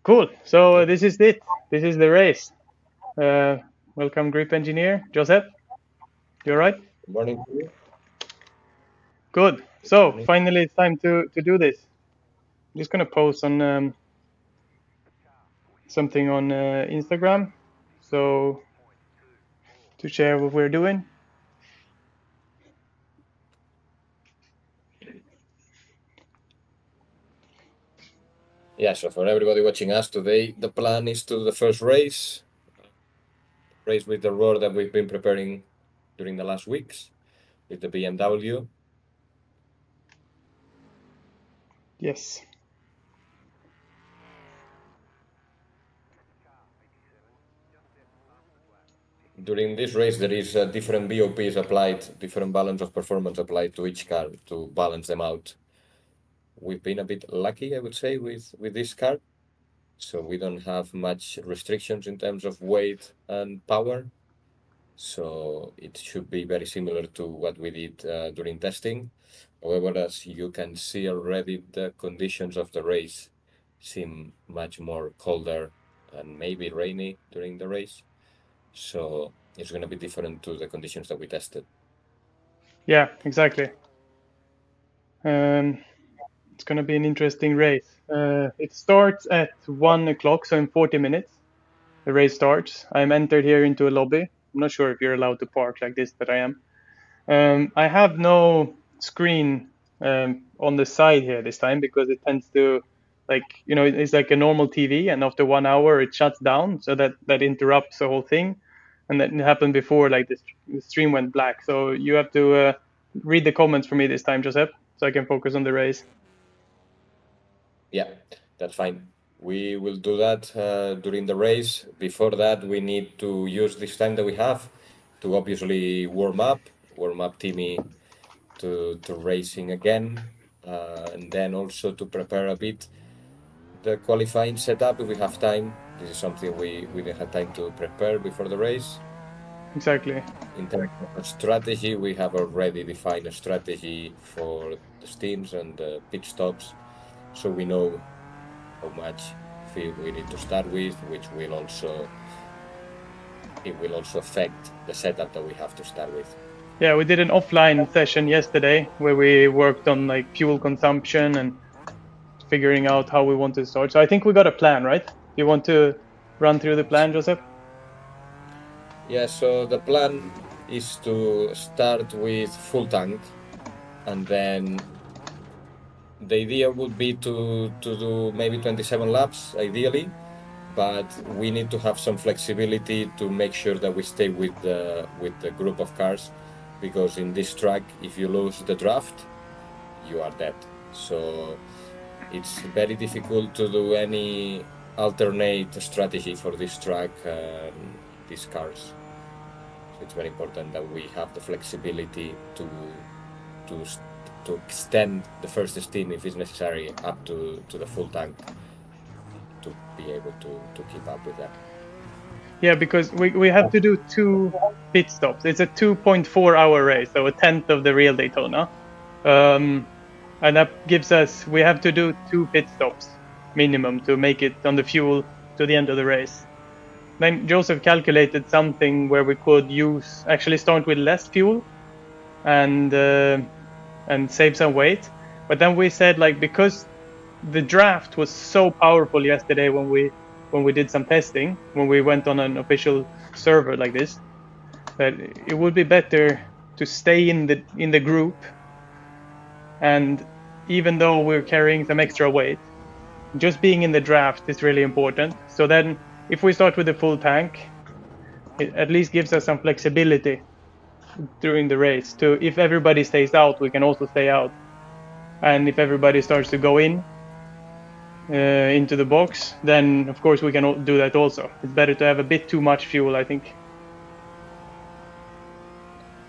Cool. So this is it. This is the race. Welcome, grip engineer Joseph. You all right? Good morning to you. Good. Good So morning. finally, it's time to do this. I'm just gonna post on something on Instagram, so to share what we're doing. Yeah, so for everybody watching us today, the plan is to do the first race with the road that we've been preparing during the last weeks with the BMW. Yes. During this race, there is different BOPs applied, different balance of performance applied to each car to balance them out. We've been a bit lucky, I would say, with this car. So we don't have much restrictions in terms of weight and power. So it should be very similar to what we did during testing. However, as you can see already, the conditions of the race seem much more colder and maybe rainy during the race. So it's going to be different to the conditions that we tested. Yeah. Exactly. It's gonna be an interesting race. It starts at 1 o'clock, so in 40 minutes, the race starts. I'm entered here into a lobby. I'm not sure if you're allowed to park like this, but I am. I have no screen on the side here this time because it tends to, like, it's like a normal TV, and after 1 hour it shuts down, so that interrupts the whole thing. And that happened before, like the stream went black. So you have to read the comments for me this time, Joseph, so I can focus on the race. Yeah, that's fine. We will do that during the race. Before that, we need to use this time that we have to obviously warm up Timmy to racing again, and then also to prepare a bit the qualifying setup if we have time. This is something we didn't have time to prepare before the race. Exactly. In terms of strategy, we have already defined a strategy for the steams and the pit stops, so we know how much fuel we need to start with, which will also affect the setup that we have to start with. Yeah, we did an offline session yesterday where we worked on like fuel consumption and figuring out how we want to start. So I think we got a plan, right? You want to run through the plan, Joseph? Yeah, so the plan is to start with full tank, and then the idea would be to do maybe 27 laps ideally, but we need to have some flexibility to make sure that we stay with the group of cars, because in this track, if you lose the draft, you are dead. So it's very difficult to do any alternate strategy for this track and these cars. So it's very important that we have the flexibility to to extend the first steam if it's necessary up to the full tank to be able to keep up with that. Yeah, because we have to do 2 pit stops. It's a 2.4 hour race, so a tenth of the real Daytona. And that gives us, we have to do 2 pit stops minimum to make it on the fuel to the end of the race. Then Joseph calculated something where we could actually start with less fuel and save some weight. But then we said, like, because the draft was so powerful yesterday when we did some testing, when we went on an official server like this, that it would be better to stay in the group, and even though we're carrying some extra weight, just being in the draft is really important. So then if we start with a full tank, it at least gives us some flexibility during the race. To, if everybody stays out, we can also stay out, and if everybody starts to go into the box, then of course we can do that also. It's better to have a bit too much fuel, I think.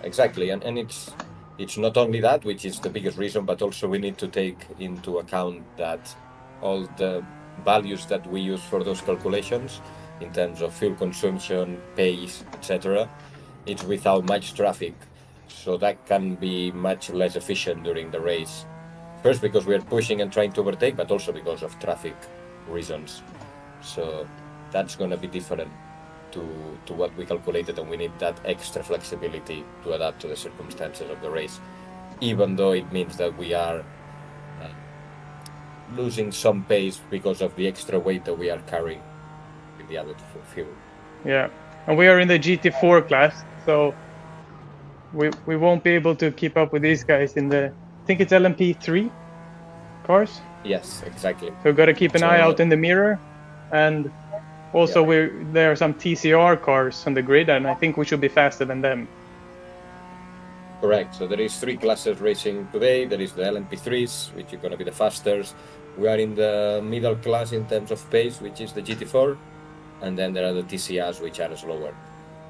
Exactly, and it's not only that, which is the biggest reason, but also we need to take into account that all the values that we use for those calculations in terms of fuel consumption, pace, etc., it's without much traffic, so that can be much less efficient during the race. First, because we are pushing and trying to overtake, but also because of traffic reasons. So that's going to be different to what we calculated, and we need that extra flexibility to adapt to the circumstances of the race, even though it means that we are losing some pace because of the extra weight that we are carrying with the added fuel. Yeah, and we are in the GT4 class, so we won't be able to keep up with these guys in the, I think it's LMP3 cars. Yes, exactly. So we've got to keep an eye So, out in the mirror, and also there are some TCR cars on the grid, and I think we should be faster than them. Correct. So there is 3 classes racing today. There is the LMP3s, which are going to be the fastest. We are in the middle class in terms of pace, which is the GT4, and then there are the TCRs, which are slower.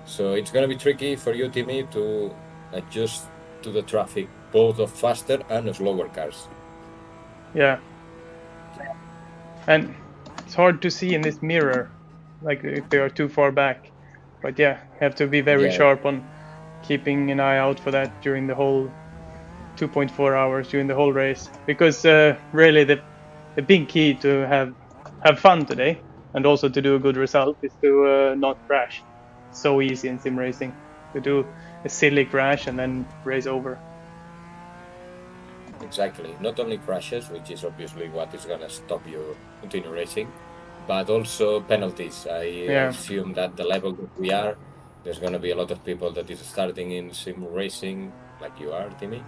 So it's going to be tricky for you, Timmy, to adjust to the traffic, both of faster and slower cars. Yeah. And it's hard to see in this mirror, like if they are too far back. But yeah, have to be very sharp on keeping an eye out for that during the whole 2.4 hours, during the whole race. Because really the big key to have fun today, and also to do a good result, is to not crash. It's so easy in sim racing to do a silly crash and then race over. Exactly. Not only crashes, which is obviously what is going to stop you continue racing, but also penalties. I assume that the level that we are, there's going to be a lot of people that is starting in sim racing, like you are, Timmy,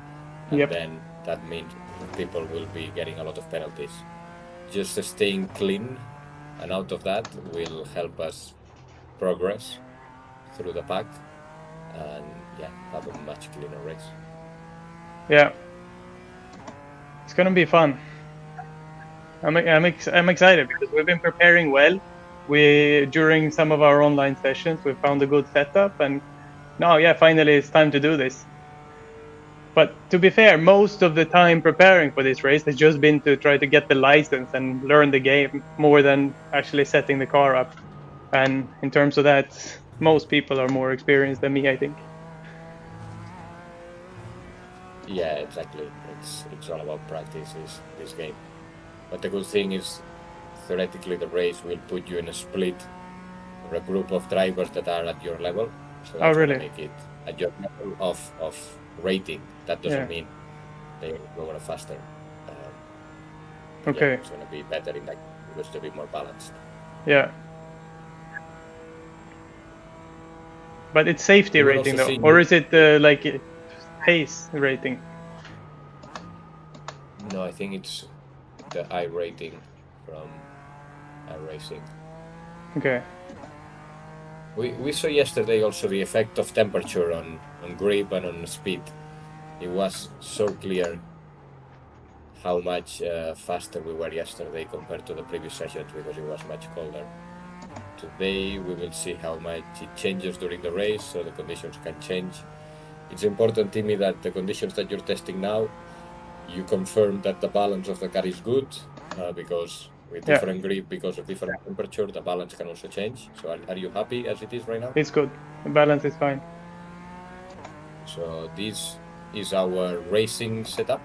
and then that means people will be getting a lot of penalties. Just staying clean and out of that will help us progress through the pack and have a much cleaner race. Yeah. It's gonna be fun. I'm excited because we've been preparing well. During some of our online sessions, we found a good setup, and now, finally it's time to do this. But to be fair, most of the time preparing for this race has just been to try to get the license and learn the game more than actually setting the car up. And in terms of that, most people are more experienced than me, I think. Yeah, exactly. It's all about practice, this game. But the good thing is, theoretically, the race will put you in a split or a group of drivers that are at your level. So that's going to make it at your level of rating. That doesn't mean they go faster. Okay. It's going to be better in that because to be more balanced. Yeah. But it's safety rating though, or is it like pace rating? No, I think it's the I rating from iRacing. Okay. We saw yesterday also the effect of temperature on grip and on speed. It was so clear how much faster we were yesterday compared to the previous sessions because it was much colder. Today we will see how much it changes during the race, so the conditions can change. It's important, Timmy, that the conditions that you're testing now, you confirm that the balance of the car is good, because with different grip, because of different temperature, the balance can also change. So are you happy as it is right now? It's good. The balance is fine. So this is our racing setup,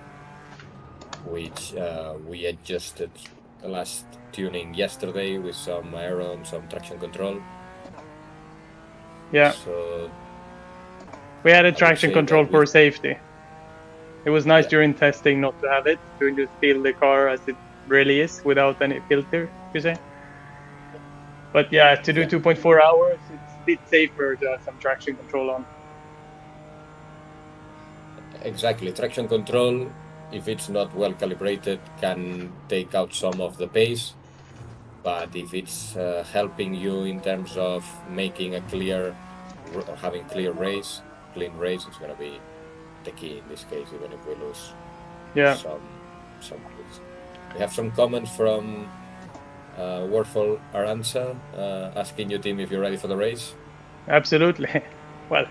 which we adjusted the last tuning yesterday with some aero and some traction control. Yeah. So we had a traction control for safety. It was nice during testing not to have it, to just feel the car as it really is without any filter, you say. But to do 2.4 hours, it's a bit safer to have some traction control on. Exactly. Traction control, if it's not well calibrated, can take out some of the pace. But if it's helping you in terms of making a having clean race, it's going to be the key in this case, even if we lose some points. We have some comments from Warful Aranza asking you, Tim, if you're ready for the race. Absolutely. Well,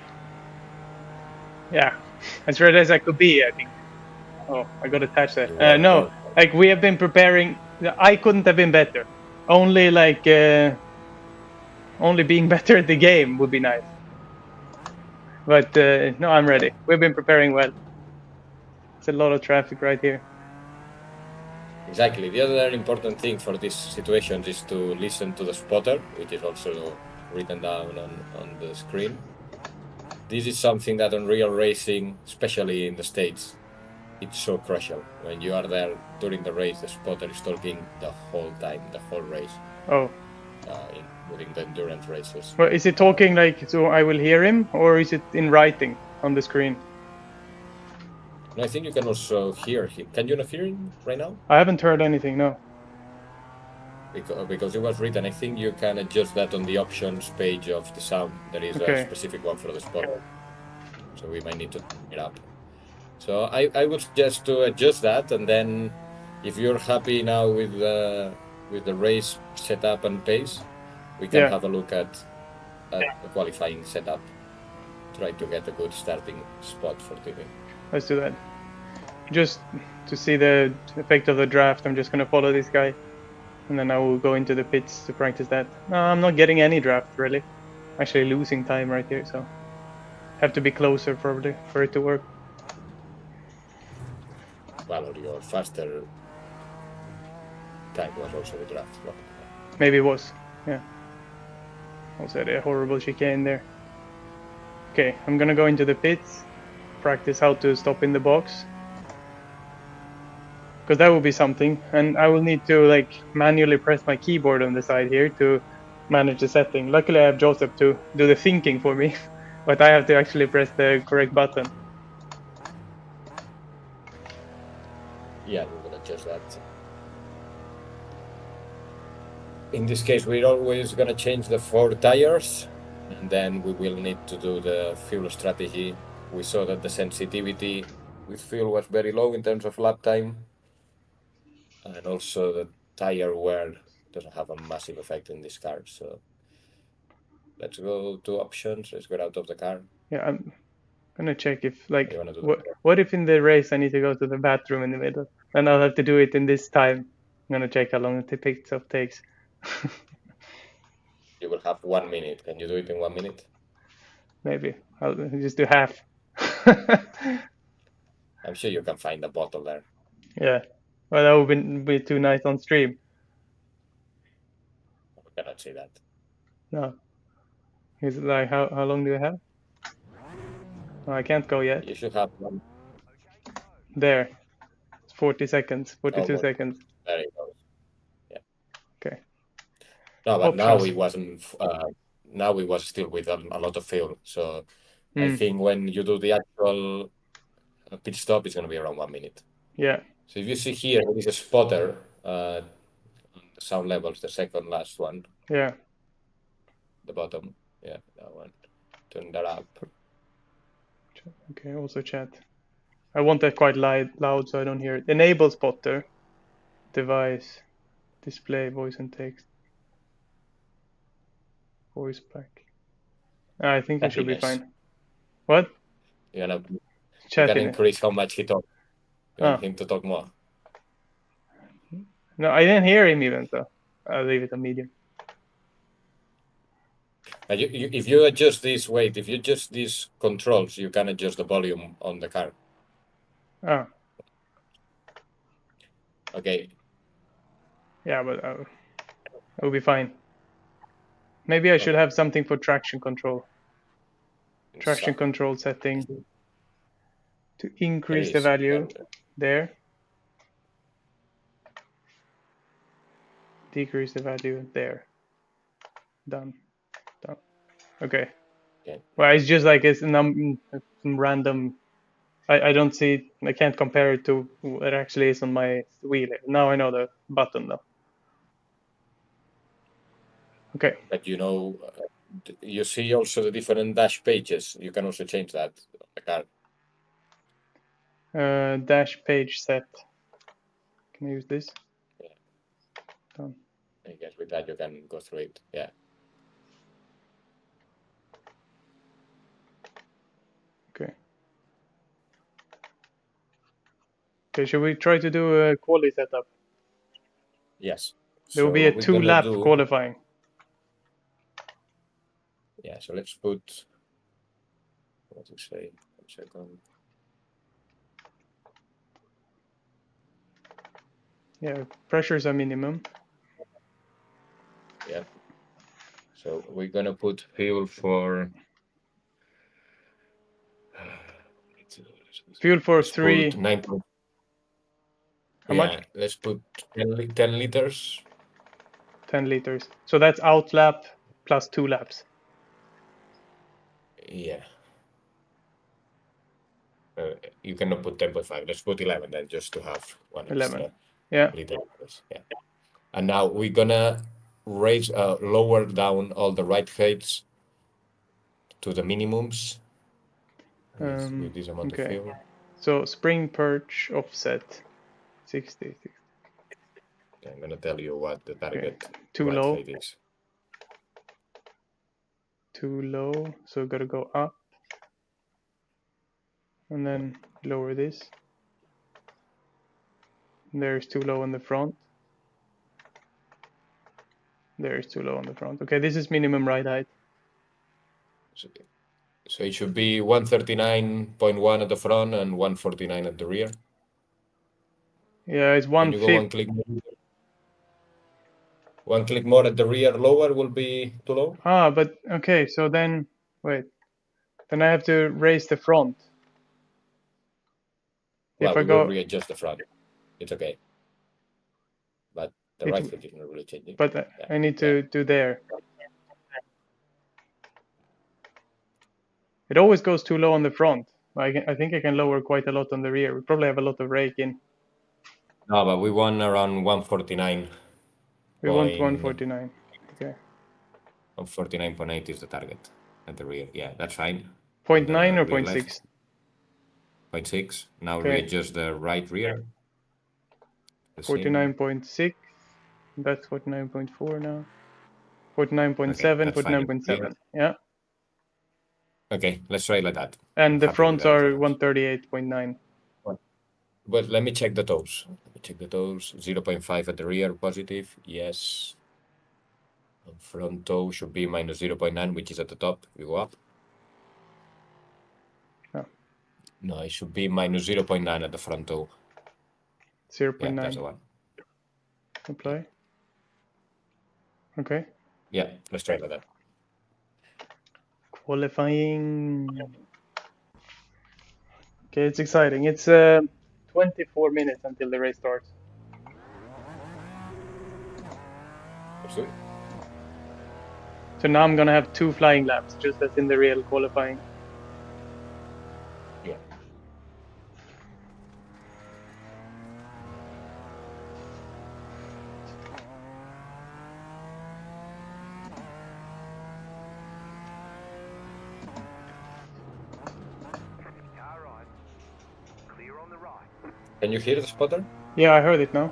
as ready as I could be, I think. Oh, I got attached there. No, like we have been preparing. I couldn't have been better. Only being better at the game would be nice. But no, I'm ready. We've been preparing well. It's a lot of traffic right here. Exactly. The other important thing for these situations is to listen to the spotter, which is also written down on the screen. This is something that on real racing, especially in the States, it's so crucial. When you are there during the race, the spotter is talking the whole time, the whole race, Oh, including the endurance races. well, is it talking like so I will hear him, or is it in writing on the screen? And I think you can also hear him. Can you not hear him right now? I haven't heard anything. No. Because it was written, I think you can adjust that on the options page of the sound. There is a Okay. specific one for the spotter. So we might need to turn it up. So I would suggest to adjust that, and then if you're happy now with the race setup and pace, we can Yeah. have a look at the qualifying setup. Try to get a good starting spot for TV. Let's do that. Just to see the effect of the draft, I'm just gonna follow this guy, and then I will go into the pits to practice that. No, I'm not getting any draft really. I'm actually losing time right here, so have to be closer probably for it to work. Well, or your faster time was also the draft, probably. Maybe it was. Yeah. Also had a horrible chicane there. Okay, I'm gonna go into the pits, practice how to stop in the box. Because that will be something, and I will need to like manually press my keyboard on the side here to manage the setting. Luckily, I have Joseph to do the thinking for me, but I have to actually press the correct button. Yeah, we will adjust that. In this case, we're always going to change the 4 tires, and then we will need to do the fuel strategy. We saw that the sensitivity with fuel was very low in terms of lap time, and also the tire wear doesn't have a massive effect in this car. So let's go to options. Let's get out of the car. Yeah, I'm gonna check if What do like you want to do? what if in the race I need to go to the bathroom in the middle, then I'll have to do it in this time. I'm gonna check how long the pit stop takes. You will have 1 minute. Can you do it in 1 minute? Maybe I'll just do half. I'm sure you can find a bottle there. Yeah, well that would be too nice on stream. We cannot see that. No, is it like how long do I have? Oh, I can't go yet. You should have one. There, it's 40 seconds, 42 Almost. seconds. There it goes. Yeah. Okay, No, but now options. it wasn't. Now we was still with a lot of fuel. So I Hmm. think when you do the actual pit stop, it's going to be around 1 minute. Yeah, So if you see here, there is a spotter on the sound levels, the second last one, yeah. the bottom. Yeah, that one. Turn that up. Okay, also chat. I want that quite loud so I don't hear it. Enable spotter, device, display, voice and text, voice back. I think I should be Happiness. fine. What? You know, you can Chatting. increase how much he talks. You want Oh, him to talk more. no, I didn't hear him even, so I'll leave it on medium. If you adjust this, wait, if you adjust these controls, you can adjust the volume on the car. Oh, Okay. yeah, but it'll be fine. Maybe I should Okay. have something for traction control. Traction So control setting to there increase the is. value there, decrease the value there. Done. Done. Okay. Okay. Well, it's just like it's some random. I don't see. I can't compare it to what it actually is on my wheel. Now I know the button though. Okay. But you see also the different dash pages. You can also change that on the car. Dash page set. Can I use this? Yeah. Done. I guess with that you can go through it. Yeah. Okay. Okay. Should we try to do a quali setup? Yes. There will So be a what we're gonna two-lap do? qualifying. Yeah. So let's put. What to say? 1 second. Yeah, pressures are minimum. Yeah. So we're gonna put fuel for Fuel for let's put 3. 9. How much? Let's put 10 liters. 10 liters. So that's out lap plus 2 laps. Yeah. You cannot put 10.5. Let's put 11 then, just to have one 11. extra Yeah. liter. Yeah. And now we're gonna raise, lower down all the ride heights to the minimums with this amount of Okay. fuel. So spring perch offset 60. I'm gonna tell you what the target Too ride low. height is. Too low. So gotta go up. And then lower this. There's too low on the front. There's too low on the front. Okay, this is minimum ride height. So it should be 139.1 at the front and 149 at the rear. Yeah, it's Can you go 150. one click more? One click more at the rear lower will be too low? But okay, so then, wait. Then I have to raise the front. Well, If I we will go, readjust the front. It's okay. But the right height is not really changing. but I need to do there. It always goes too low on the front. I think I can lower quite a lot on the rear. We probably have a lot of rake in. No, but we want around 149. We want 149. Okay. 149.8 is the target at the rear. Yeah, that's fine. 0.9 or Rear 0.6? left. 0.6. Now Okay. readjust the right rear. 49.6. That's 49.4 now. 49.7, Okay, 49.7. Yeah. Okay, let's try like that. And I'm the happy with fronts that are reference. 138.9. But let me check the toes. 0.5 at the rear, positive. Yes. Front toe should be minus 0.9, which is at the top. We go up. Yeah. No, it should be minus 0.9 at the front toe. 0.9. Yeah, that's the one. Apply. Okay. Yeah, let's try like that. Qualifying. Okay, it's exciting. It's 24 minutes until the race starts. Let's do it. So now I'm gonna have 2 flying laps, just as in the real qualifying. Yeah. Can you hear the spotter? Yeah, I heard it now.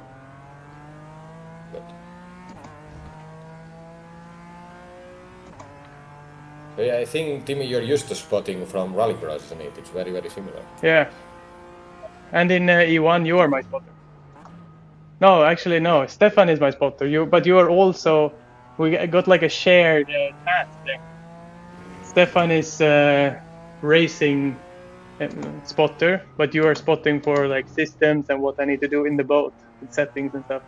Good. So yeah, I think, Timmy, you're used to spotting from rallycross, isn't it? It's very, very similar. Yeah. And in E1, you are my spotter. No, actually, no. Stefan is my spotter. But you are also. We got like a shared task there. Stefan is racing spotter, but you are spotting for like systems and what I need to do in the boat, with settings and stuff.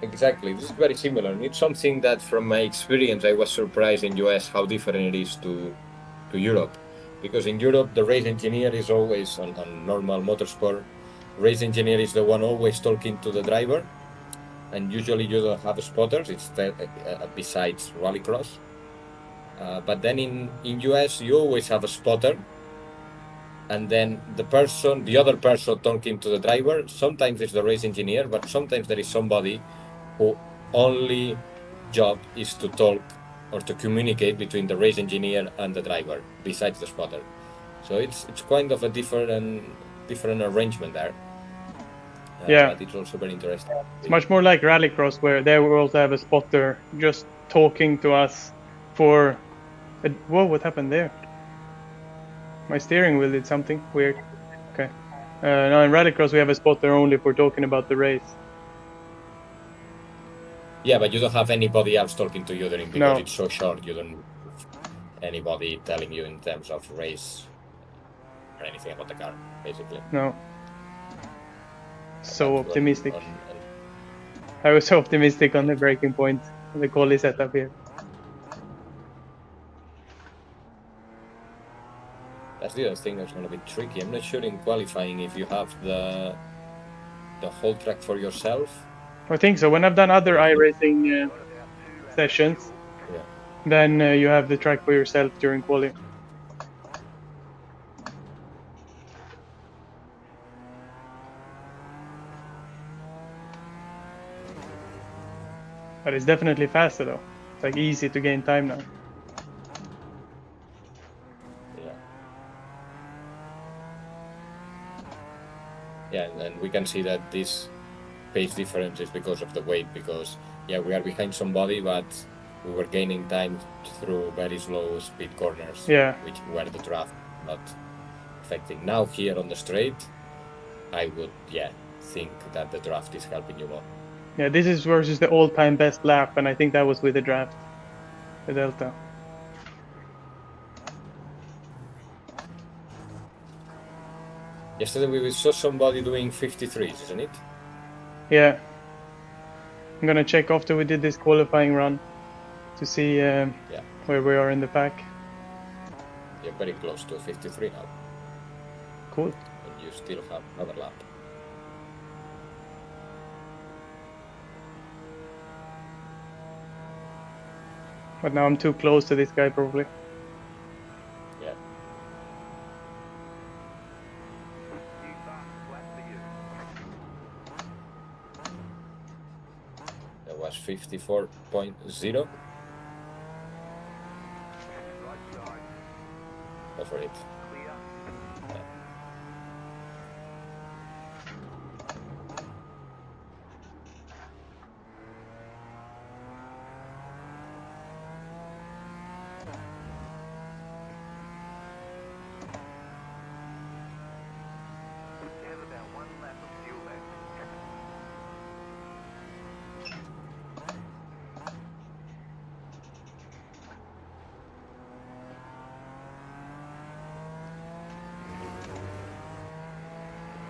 Exactly. This is very similar. And it's something that, from my experience, I was surprised in US how different it is to Europe. Because in Europe, the race engineer is always, on normal motorsport, race engineer is the one always talking to the driver. And usually you don't have spotters, it's besides rallycross. But then in US, you always have a spotter. And then the other person talking to the driver, sometimes it's the race engineer, but sometimes there is somebody who only job is to talk or to communicate between the race engineer and the driver, besides the spotter. So it's kind of a different arrangement there. Yeah. But it's also very interesting. It's much more like rallycross, where there we also have a spotter just talking to us for. Whoa! What happened there? My steering wheel did something weird. Okay. Now in rallycross we have a spotter only for talking about the race. Yeah, but you don't have anybody else talking to you during, because it's so short. You don't have anybody telling you in terms of race or anything about the car, basically. No. so But optimistic. I was so optimistic on the breaking point, the quali setup here. that's the other thing that's going to be tricky. I'm not sure in qualifying if you have the whole track for yourself. I think so. When I've done other iRacing sessions, Yeah. then you have the track for yourself during quali. But it's definitely faster though. It's like easy to gain time now. Yeah. Yeah, and we can see that this pace difference is because of the weight, because yeah, we are behind somebody, but we were gaining time through very slow speed corners, Yeah. which were the draft not affecting. Now here on the straight, I would think that the draft is helping you more. Yeah, this is versus the all-time best lap, and I think that was with the draft, the Delta. Yesterday we saw somebody doing 53s, isn't it? Yeah. I'm gonna check after we did this qualifying run to see where we are in the pack. You're very close to 53 now. Cool. And you still have another lap. But now I'm too close to this guy probably. Yeah. That was 54.0. Go for it. Yeah.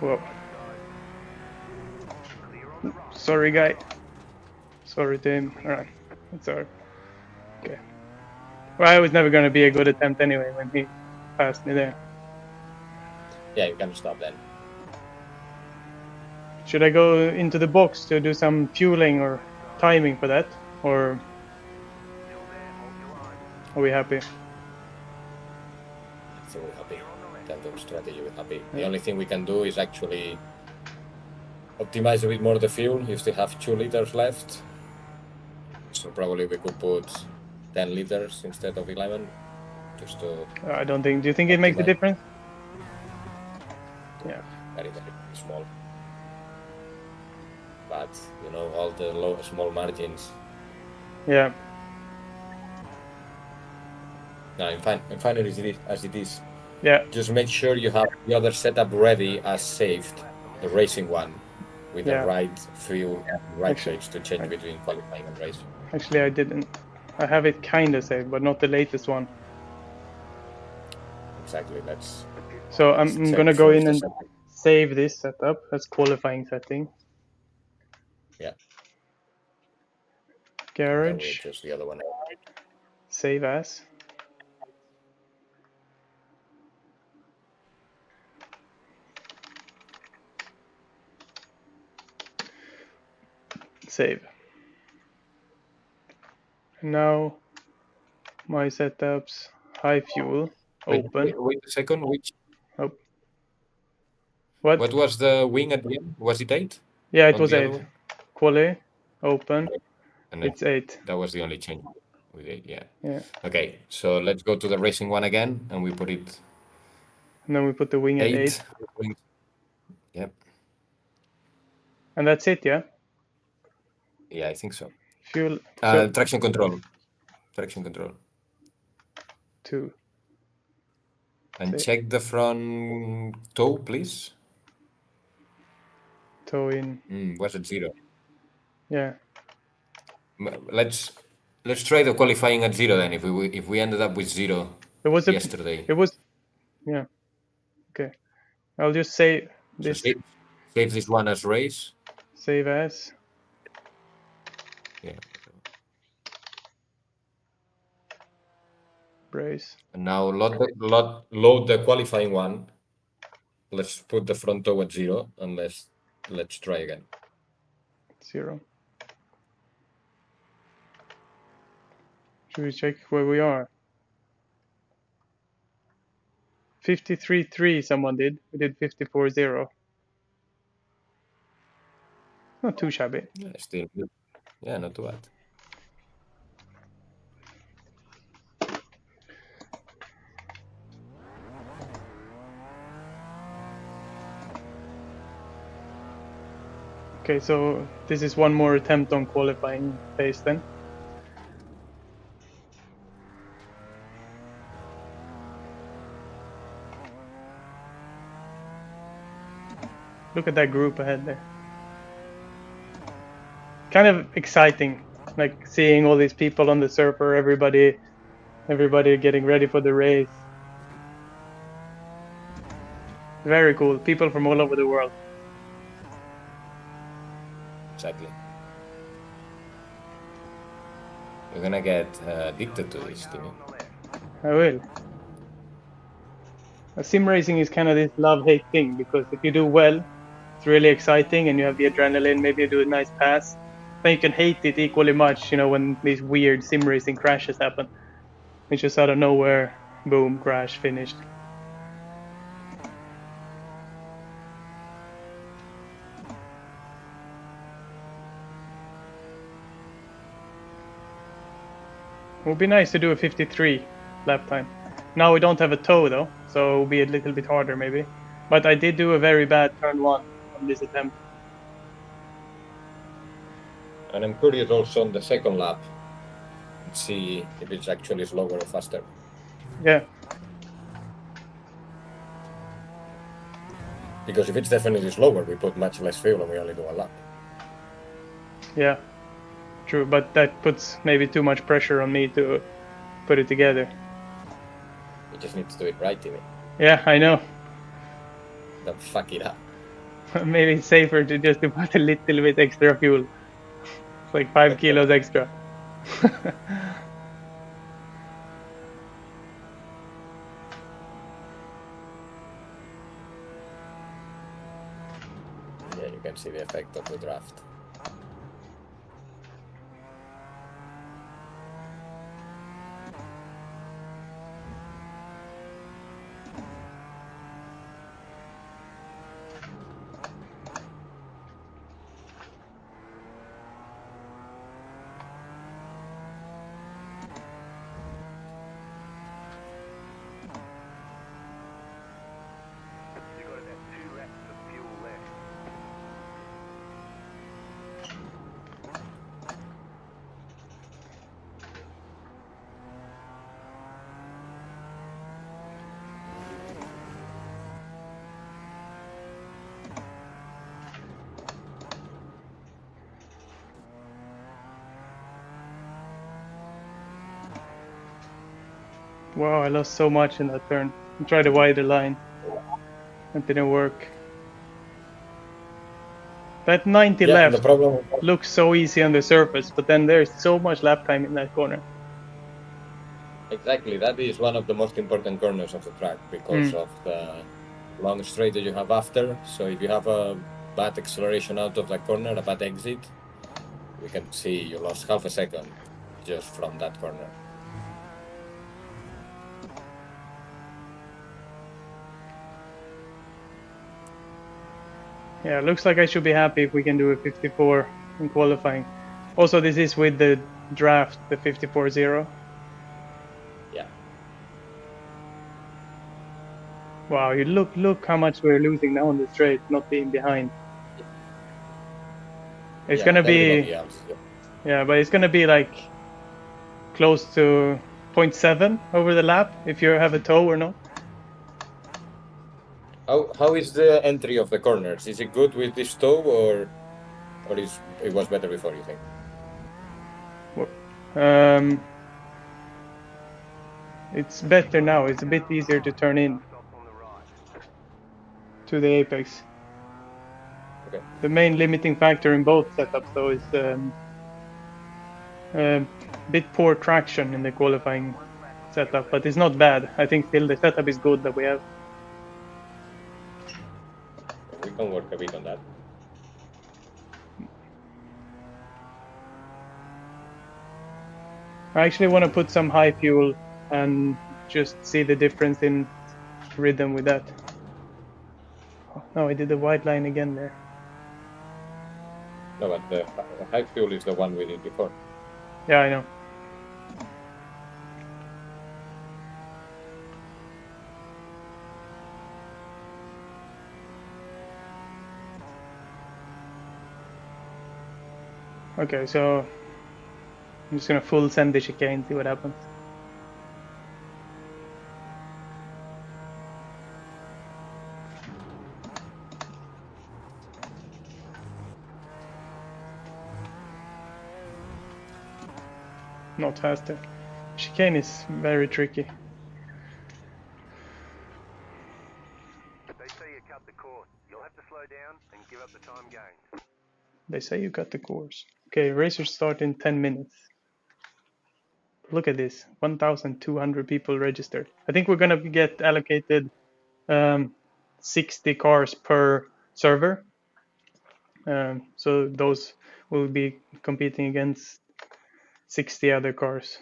Whoa. Sorry, guy. Sorry to him. Alright. It's alright. Okay. Well, I was never gonna be a good attempt anyway when he passed me there. Yeah, you can stop then. Should I go into the box to do some fueling or timing for that? Or are we happy? I think we're happy. Tandem strategy, we're happy. Yeah. The only thing we can do is actually optimize a bit more the fuel. You still have 2 liters left. So probably we could put 10 liters instead of 11. Just to I don't think. Do you think it makes a optimize. difference? Yeah. Very, very small. But, you know, all the small margins. Yeah. No, I'm fine. I'm fine as it is. Yeah. Just make sure you have the other setup ready as saved, the racing one, with the right fuel and right switch to change between qualifying and racing. Actually, I didn't. I have it kind of saved, but not the latest one. Exactly. Let's. So I'm gonna go in and save this setup as qualifying setting. Yeah. Garage. Just the other one. Save as. Save. Now my setups, high fuel, open. Wait a second. Which? Oh. What? What was the wing at the end? Was it 8? Yeah, it was 8. Quali, open. And it's 8. That was the only change with 8. Yeah. Yeah. Okay, so let's go to the racing one again, and we put it. And then we put the wing at 8. Yep. And that's it, yeah? Yeah, I think so. Fuel. Traction control. Traction control. 2. And check the front toe, please. Toe in. Was it 0? Yeah. Let's try the qualifying at 0 then. If we ended up with 0 yesterday. It was. Yeah. Okay. I'll just say this. Save this one as race. Save as. Yeah. Brace. And now load the qualifying one. Let's put the front toe at 0 and let's try again. 0. Should we check where we are? 53.3 someone did. We did 54.0. Not too shabby. Yeah, still good. Yeah, not too bad. Okay, so this is one more attempt on qualifying pace then. Look at that group ahead there. Kind of exciting, like seeing all these people on the surfer, everybody getting ready for the race. Very cool. People from all over the world. Exactly. You're gonna get addicted to this, Timmy. I will. Sim racing is kind of this love-hate thing, because if you do well, it's really exciting and you have the adrenaline, maybe you do a nice pass, then you can hate it equally much, you know, when these weird sim racing crashes happen. It's just out of nowhere, boom, crash, finished. It would be nice to do a 53 lap time. Now we don't have a toe though, so it will be a little bit harder maybe. But I did do a very bad turn 1 on this attempt. And I'm curious also on the second lap and see if it's actually slower or faster. Yeah. Because if it's definitely slower, we put much less fuel and we only do a lap. Yeah. True, but that puts maybe too much pressure on me to put it together. You just need to do it right, Timmy. Yeah, I know. Don't fuck it up. Maybe it's safer to just to put a little bit extra fuel. It's like 5 kilos extra. Yeah, you can see the effect of the draft. Wow, I lost so much in that turn. I tried a wider line. It didn't work. That 90 Yeah, the left problem looks so easy on the surface, but then there's so much lap time in that corner. exactly, that is one of the most important corners of the track because of the long straight that you have after. So if you have a bad acceleration out of that corner, a bad exit, we can see you lost half a second just from that corner. Yeah, looks like I should be happy if we can do a 54 in qualifying. Also, this is with the draft, the 54.0. Yeah. Wow, you look how much we're losing now on the straight, not being behind. It's gonna be else, yeah, but it's gonna be like close to 0.7 over the lap if you have a toe or not. How is the entry of the corners? Is it good with this toe or it was better before, you think? It's better now. It's a bit easier to turn in to the apex. Okay. The main limiting factor in both setups, though, is a bit poor traction in the qualifying setup, but it's not bad. I think still the setup is good that we have. We can work a bit on that. I actually want to put some high fuel and just see the difference in rhythm with that. Oh, no, I did the white line again there. No, but the high fuel is the one we did before. Yeah, I know. Okay, so I'm just gonna full send the chicane, see what happens. Not faster. Chicane is very tricky. They say you cut the course. You'll have to slow down and give up the time gains. They say you cut the course. Okay, racers start in 10 minutes. Look at this, 1,200 people registered. I think we're gonna get allocated 60 cars per server. So those will be competing against 60 other cars.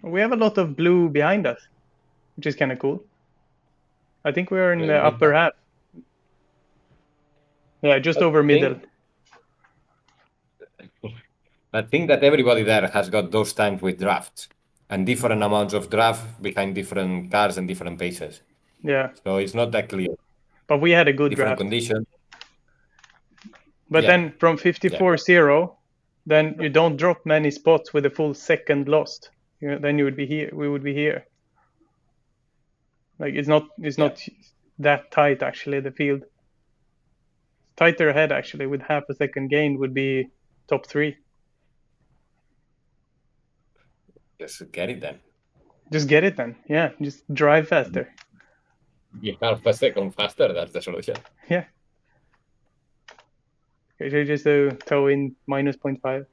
We have a lot of blue behind us, which is kind of cool. I think we're in the upper half. Yeah, just over middle. I think that everybody there has got those times with drafts and different amounts of draft behind different cars and different paces. Yeah. So it's not that clear. But we had a good Different draft. conditions. But Yeah. then from 54-0, then you don't drop many spots with a full second lost. Then you would be here. We would be here. Like it's not that tight actually. The field tighter ahead actually with half a second gain would be top 3. Just get it then. Just get it then. Yeah, just drive faster. Yeah, half a second faster. That's the solution. Yeah. Okay, so just tow in minus 0.5.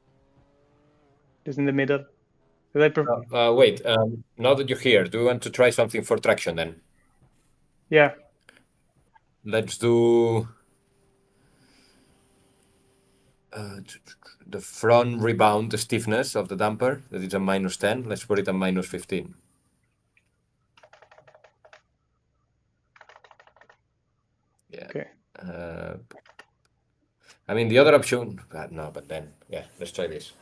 Just in the middle. Wait. Now that you're here, do you want to try something for traction then? Yeah. Let's do the front rebound stiffness of the damper. That is a minus 10. Let's put it at minus 15. Yeah. Okay. I mean, the other option. No, but then, yeah, let's try this.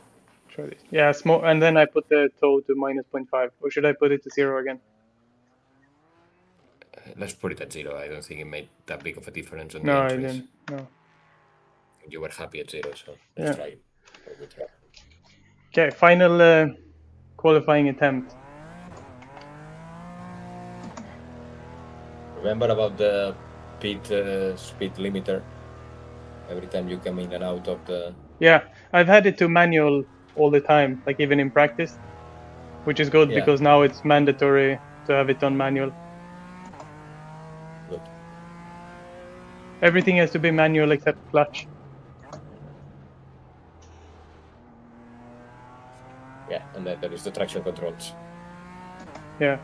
Try this. Yeah, small. And then I put the tow to minus 0.5. Or should I put it to 0 again? Let's put it at 0. I don't think it made that big of a difference on No, the I entries. didn't. No. You were happy at 0, so let's try it. Okay, final qualifying attempt. Remember about the pit speed limiter? Every time you come in and out of the... Yeah, I've had it to manual all the time, like even in practice, which is good because now it's mandatory to have it on manual. Good. Everything has to be manual except clutch. Yeah, and then there is the traction controls. Yeah.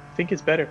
I think it's better.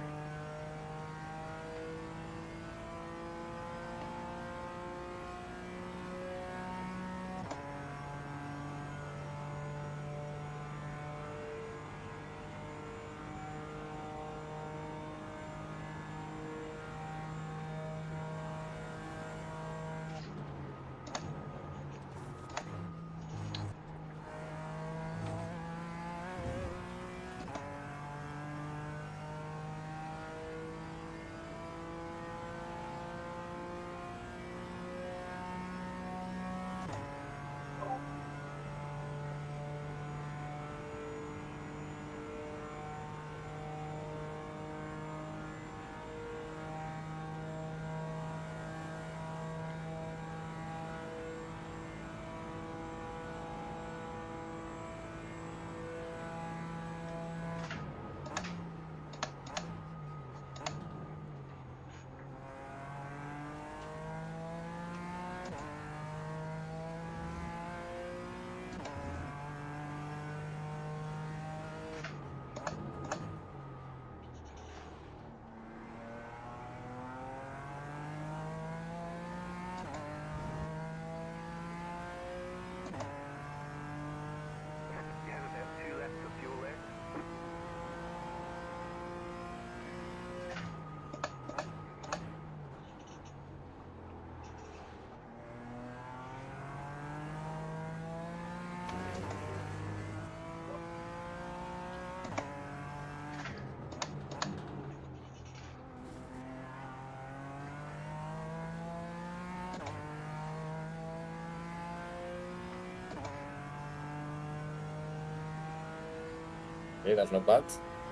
Okay, that's not bad.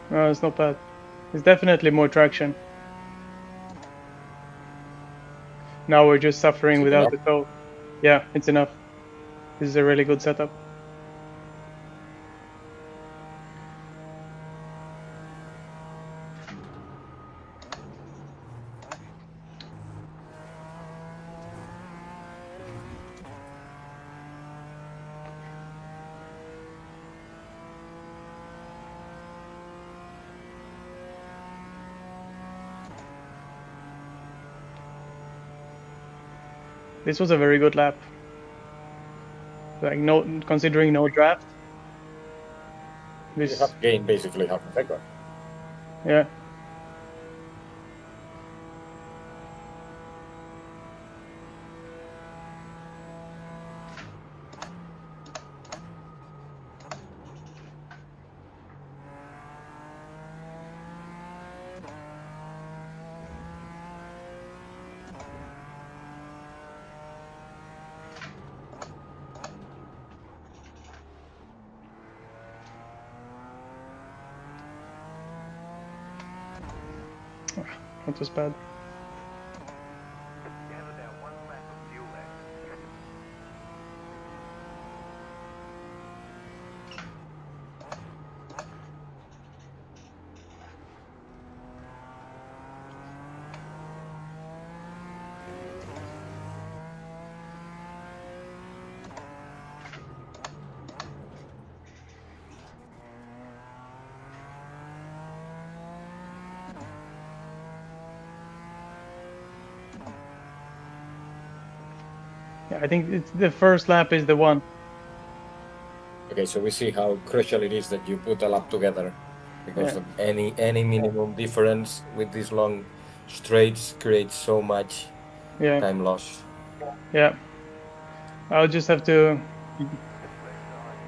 No, it's not bad. It's definitely more traction. Now we're just suffering Is it without enough? the tow. Yeah, it's enough. This is a really good setup. This was a very good lap. Like no, considering no draft. You This, have gained basically half a second. yeah. That was bad. You have about 1 lap of fuel left. Yeah, I think it's the first lap is the one. Okay, so we see how crucial it is that you put a lap together, because Yeah. any minimum difference with these long straights creates so much Yeah. time loss. Yeah. I'll just have to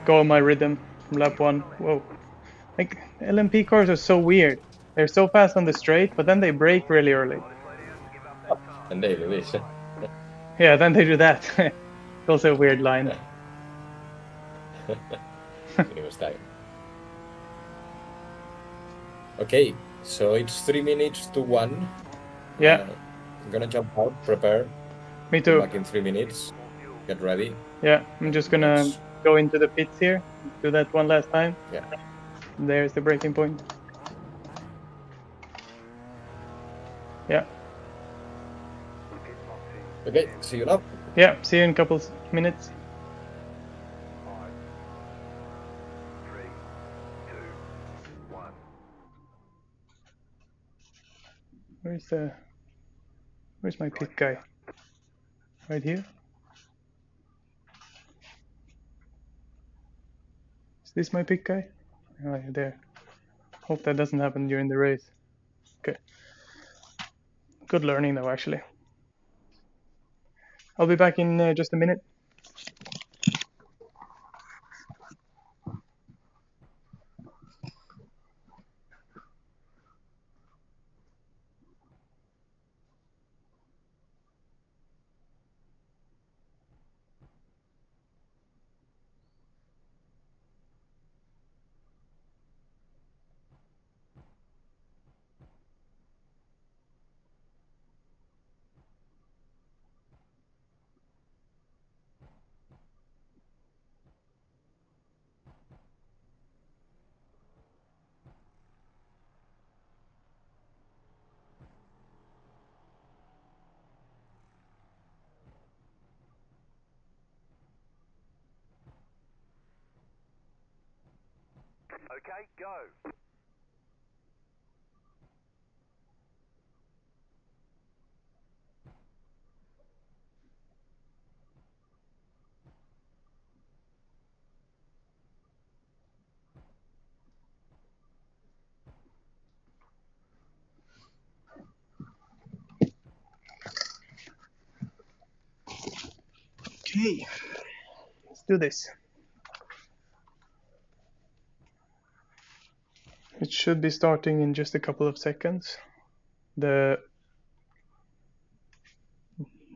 go on my rhythm from lap one. Whoa. Like LMP cars are so weird. They're so fast on the straight, but then they brake really early. Slow down and give up that time. And they do this. Yeah, then they do that. It's also a weird line. Minimum time. Okay, so it's 3 minutes to 1. Yeah, I'm gonna jump out, prepare, me come too. back in 3 minutes, get ready. Yeah, I'm just gonna Let's, go into the pits here. Do that one last time. yeah. There's the breaking point. Yeah. Okay, see you now. Yeah, see you in a couple minutes. 5, 3, 2, 1. Where's my pit guy? Right here? Is this my pit guy? Oh, yeah, there. Hope that doesn't happen during the race. Okay. Good learning though, actually. I'll be back in just a minute. Okay, go. Okay, let's do this. It should be starting in just a couple of seconds. The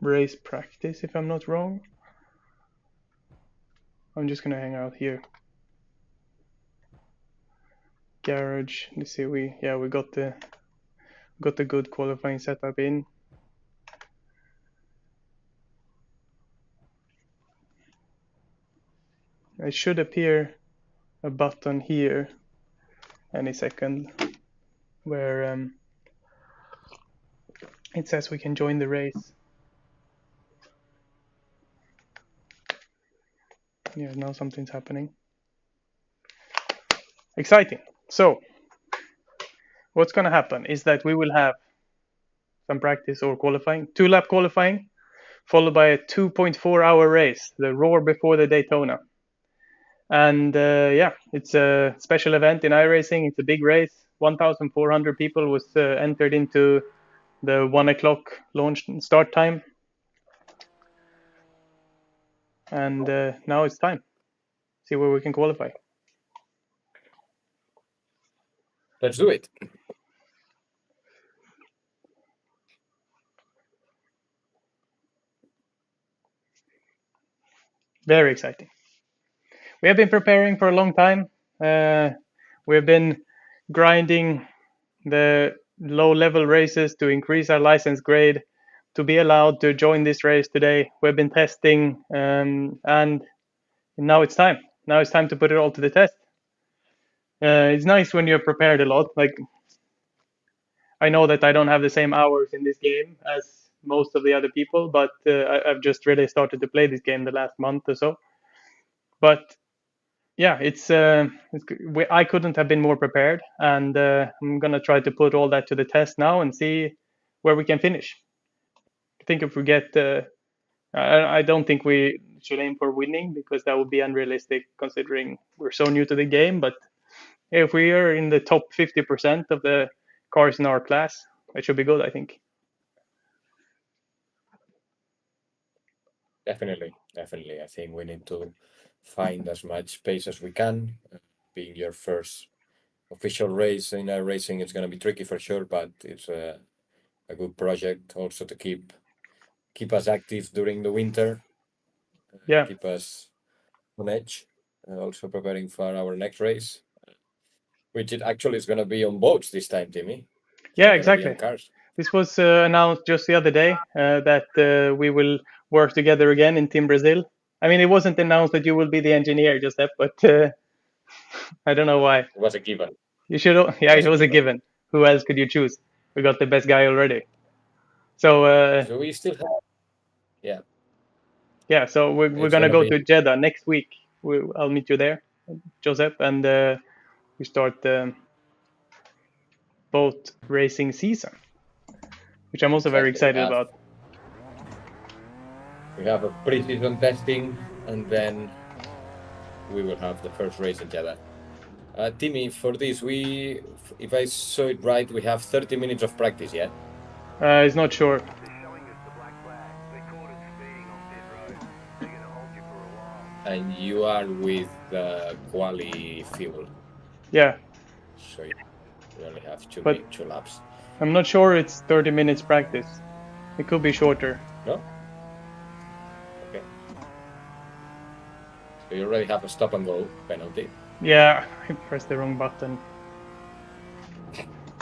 race practice, if I'm not wrong. I'm just gonna hang out here. garage. Let's see, we got the good qualifying setup in. It should appear a button here any second where it says we can join the race. Yeah, now something's happening. Exciting. So what's going to happen is that we will have some practice or qualifying, 2-lap qualifying, followed by a 2.4-hour race, the roar before the Daytona. And yeah, it's a special event in iRacing. It's a big race. 1,400 people was entered into the 1 o'clock launch start time. And now it's time. See where we can qualify. Let's do it. Very exciting. We have been preparing for a long time. We have been grinding the low-level races to increase our license grade to be allowed to join this race today. We've been testing, and now it's time. Now it's time to put it all to the test. It's nice when you're prepared a lot. Like, I know that I don't have the same hours in this game as most of the other people, but I've just really started to play this game the last month or so. But yeah, I couldn't have been more prepared, and I'm gonna try to put all that to the test now and see where we can finish. I think if we get, I don't think we should aim for winning because that would be unrealistic considering we're so new to the game. But if we are in the top 50% of the cars in our class, it should be good, I think. Definitely. I think we need to find as much space as we can. Being your first official race in iRacing, it's going to be tricky for sure, but it's a good project also to keep us active during the winter. Yeah. Keep us on edge. Also preparing for our next race, which it actually is going to be on boats this time, Timmy. It's Yeah, not going to be exactly. on cars. This was announced just the other day that we will work together again in Team Brazil. I mean, it wasn't announced that you will be the engineer, Josep, but I don't know why. It was a given. You should. Yeah, it was a given. Who else could you choose? We got the best guy already. So So we still have, yeah. yeah, so we're It's gonna gonna go be to Jeddah next week. I'll meet you there, Josep, and we start the boat racing season, which I'm also very exactly. excited about. We have a pre-season testing, and then we will have the first race in Jeddah. Timmy, for this, if I saw it right, we have 30 minutes of practice, yeah? He's not sure. They're showing us the black flag. They caught us speeding on pit road. They're going to hold you for a while. And you are with the quali fuel, Yeah, so you only have but two laps. I'm not sure it's 30 minutes practice. It could be shorter. No? Okay. So you already have a stop and go penalty. Yeah, I pressed the wrong button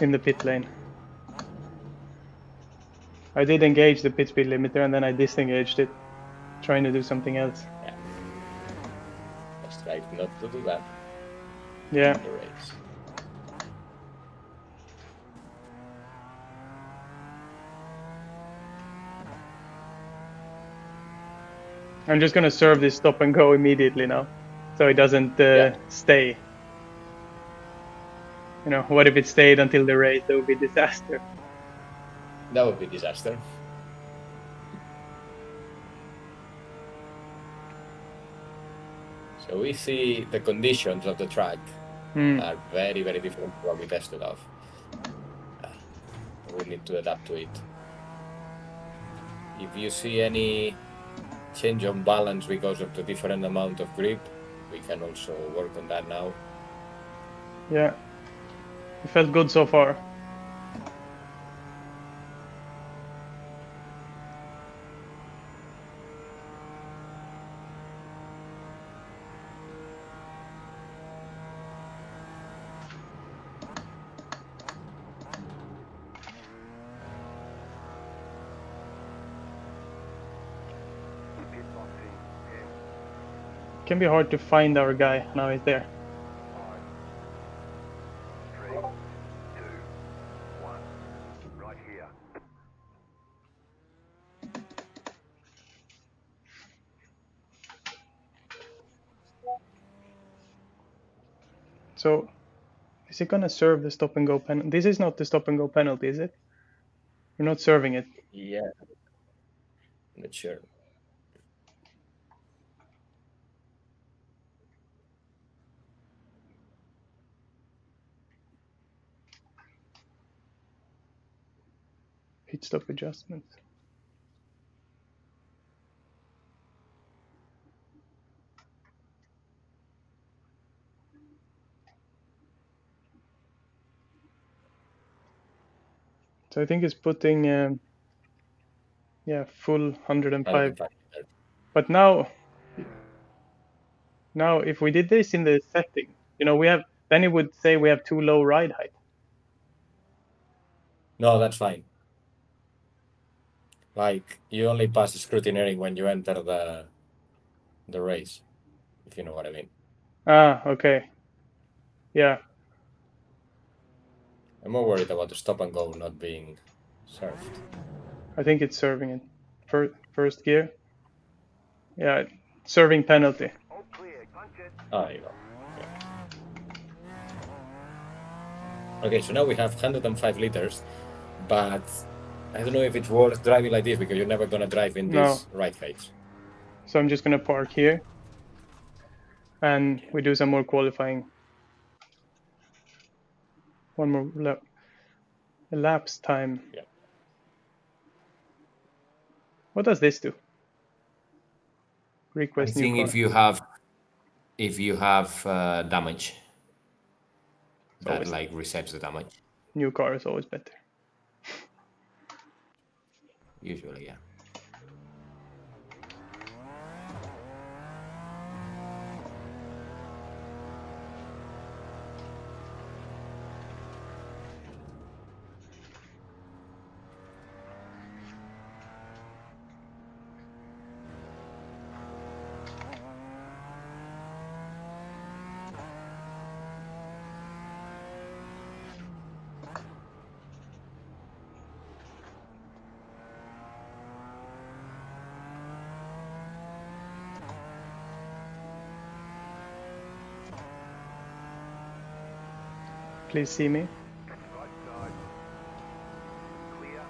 in the pit lane. I did engage the pit speed limiter and then I disengaged it, trying to do something else. Yeah. Let's try not to do that. Yeah. In the race. I'm just gonna serve this stop and go immediately now, so it doesn't stay. You know, what if it stayed until the race? That would be disaster. That would be disaster. So we see the conditions of the track are very, very different from what we tested off. We need to adapt to it. If you see any change on balance because of the different amount of grip, we can also work on that now. Yeah, it felt good so far. Can be hard to find our guy. Now he's there. 5, 3, 2, 1. Right here. So, is it gonna serve the stop and go penalty? This is not the stop and go penalty, is it? We're not serving it. Yeah. Not sure. Pit stop adjustment. So I think it's putting, yeah, full 105. 105. But now if we did this in the setting, we have, then it would say we have too low ride height. No, that's fine. Like, you only pass scrutineering when you enter the race, if you know what I mean. Ah, okay. Yeah, I'm more worried about the stop and go not being served. I think it's serving it. First gear. Yeah, serving penalty. All clear. Punch it. Ah, there you go. Yeah. Okay, so now we have 105 liters, but I don't know if it's worth driving like this because you're never gonna drive in this right height. So I'm just gonna park here, and we do some more qualifying. One more elapsed time. Yeah. What does this do? I Request new think car. if you have damage, that always- like resets the damage. New car is always better. Usually, yeah. Please see me. Right side. Clear.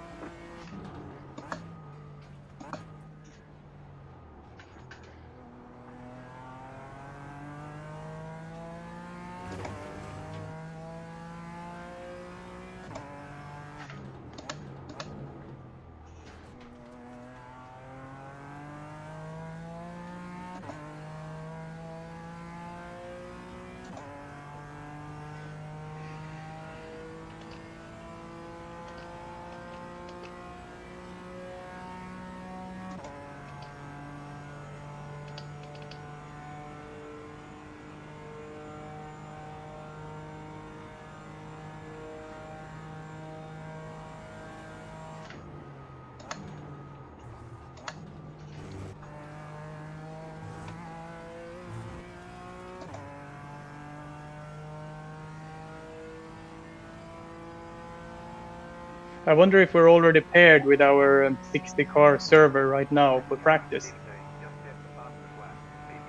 I wonder if we're already paired with our 60 car server right now for practice. 15. Just set the fastest lap.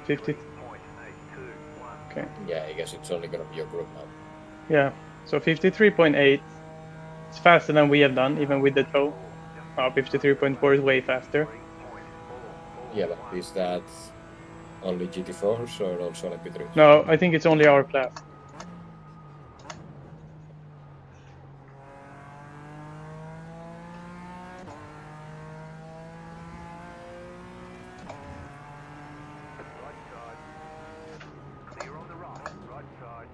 50. 53.821. Okay. Yeah, I guess it's only gonna be your group now. Yeah. So 53.8. It's faster than we have done, even with the tow. 53.4 is way faster. 3.4. Yeah, but is that only GT4s or also LP3s? No, I think it's only our class. Right side. Clear on the right. Right side.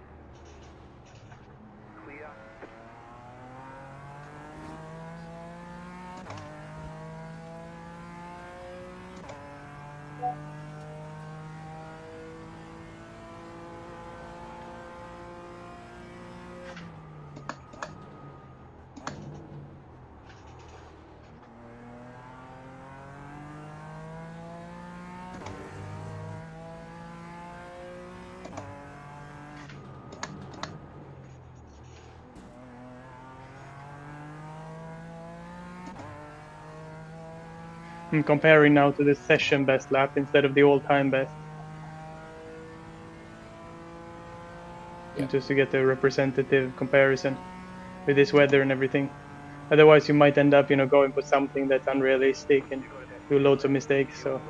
Clear. I'm comparing now to the session best lap instead of the all-time best. Yeah. Just to get a representative comparison with this weather and everything. Otherwise, you might end up, going for something that's unrealistic and do loads of mistakes. So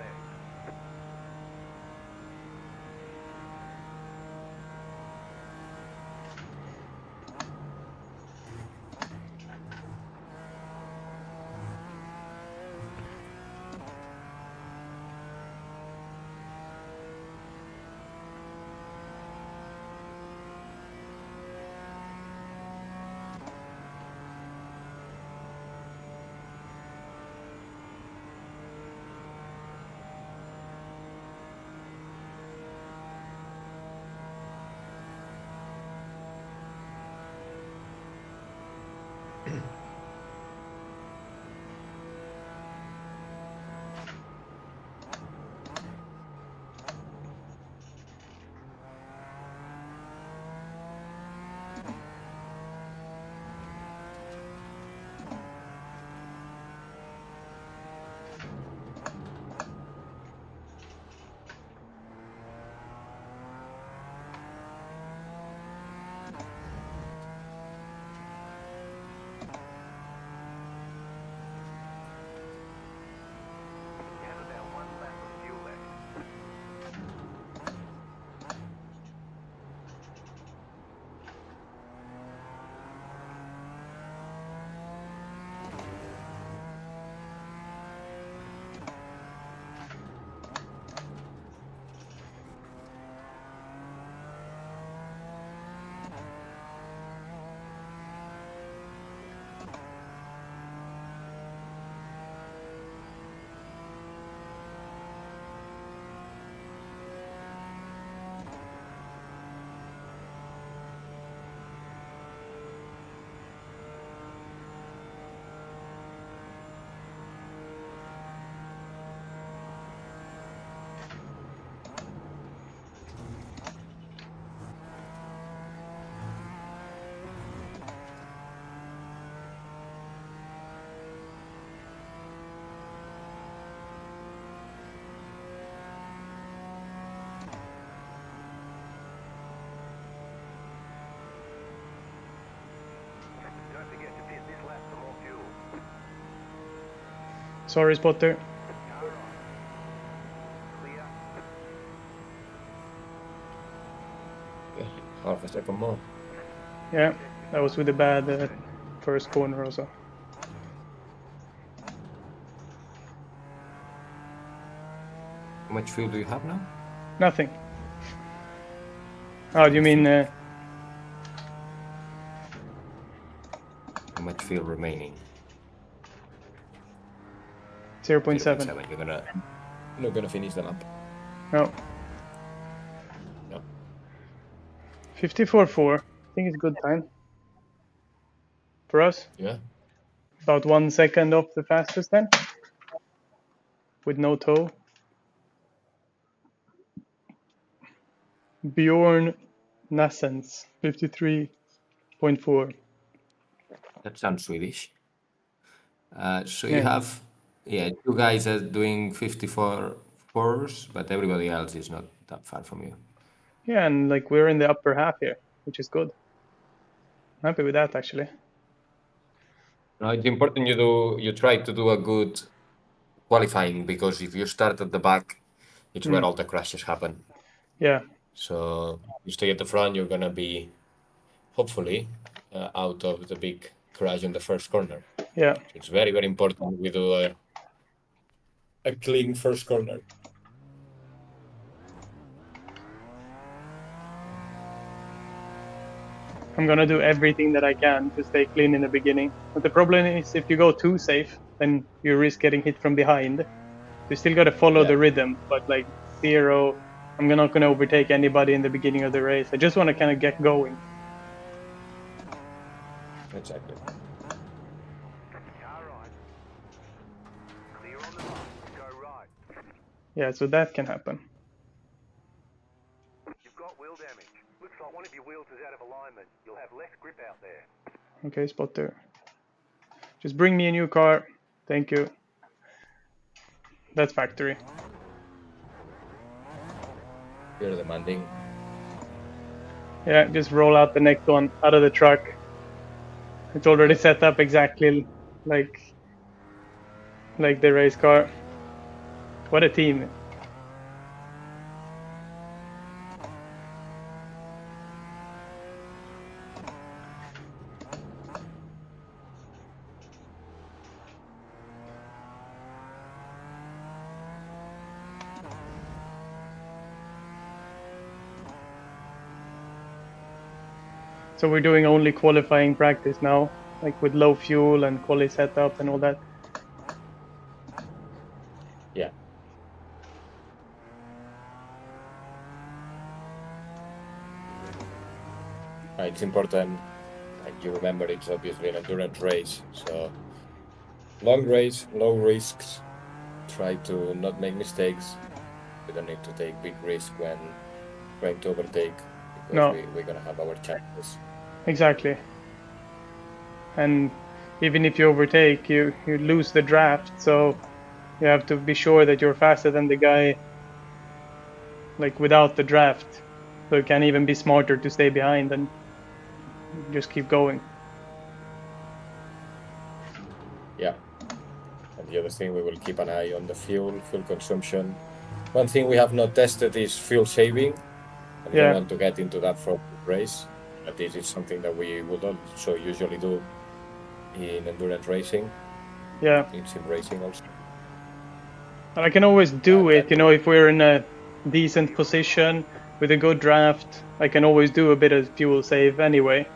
You have about 1 lap of fuel left. Don't forget to pit this lap for more fuel. sorry, spotter. Car on. Clear. Yeah, half a second more. Yeah, that was with a bad first corner also. How much fuel do you have now? Nothing. Oh, do you mean? How much fuel remaining? 0.7. 0.7. You're gonna. Not gonna finish the lap. No. No. 54.4. I think it's a good time for us. Yeah. About 1 second off the fastest then, with no tow. Bjorn Nassens, 53.4. That sounds Swedish. So Yeah. you have, two guys are doing 54 fours, but everybody else is not that far from you. Yeah, and like we're in the upper half here, which is good. I'm happy with that actually. No, it's important you try to do a good qualifying, because if you start at the back, it's where all the crashes happen. Yeah, So you stay at the front, you're gonna be hopefully out of the big crash in the first corner. yeah. So it's very, very important we do a clean first corner. I'm gonna do everything that I can to stay clean in the beginning. But the problem is if you go too safe, then you risk getting hit from behind. You still gotta follow Yeah. the rhythm, but like zero. I'm not gonna overtake anybody in the beginning of the race. I just want to kind of get going. Exactly. Car on. Clear on the bump. Go right. Yeah, so that can happen. You've got wheel damage. Looks like one of your wheels is out of alignment. You'll have less grip out there. Okay, spotter. Just bring me a new car. Thank you. That's factory. You're demanding. Yeah, just roll out the next one out of the truck. It's already set up exactly like the race car. What a team. So we're doing only qualifying practice now, like with low fuel and quali setup and all that. Yeah. It's important, like you remember, it's obviously an endurance race, so long race, low risks. Try to not make mistakes. We don't need to take big risk when trying to overtake, because No. we're gonna have our chances. Exactly. And even if you overtake, you lose the draft, so you have to be sure that you're faster than the guy like without the draft. So it can even be smarter to stay behind and just keep going. Yeah. And the other thing, we will keep an eye on the fuel consumption. One thing we have not tested is fuel saving. I Yeah. don't want to get into that for the race, but this is something that we would also usually do in endurance racing, Yeah. in sim racing also. And I can always do it, you know, if we're in a decent position with a good draft, I can always do a bit of fuel save anyway,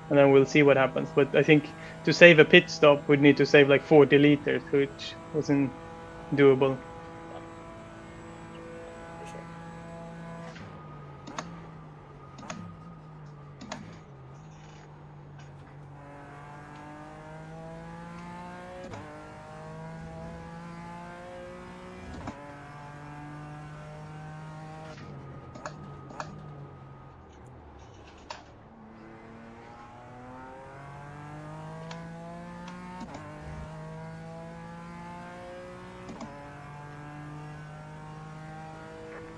and then we'll see what happens. But I think to save a pit stop, we'd need to save like 40 liters, which wasn't doable. For sure.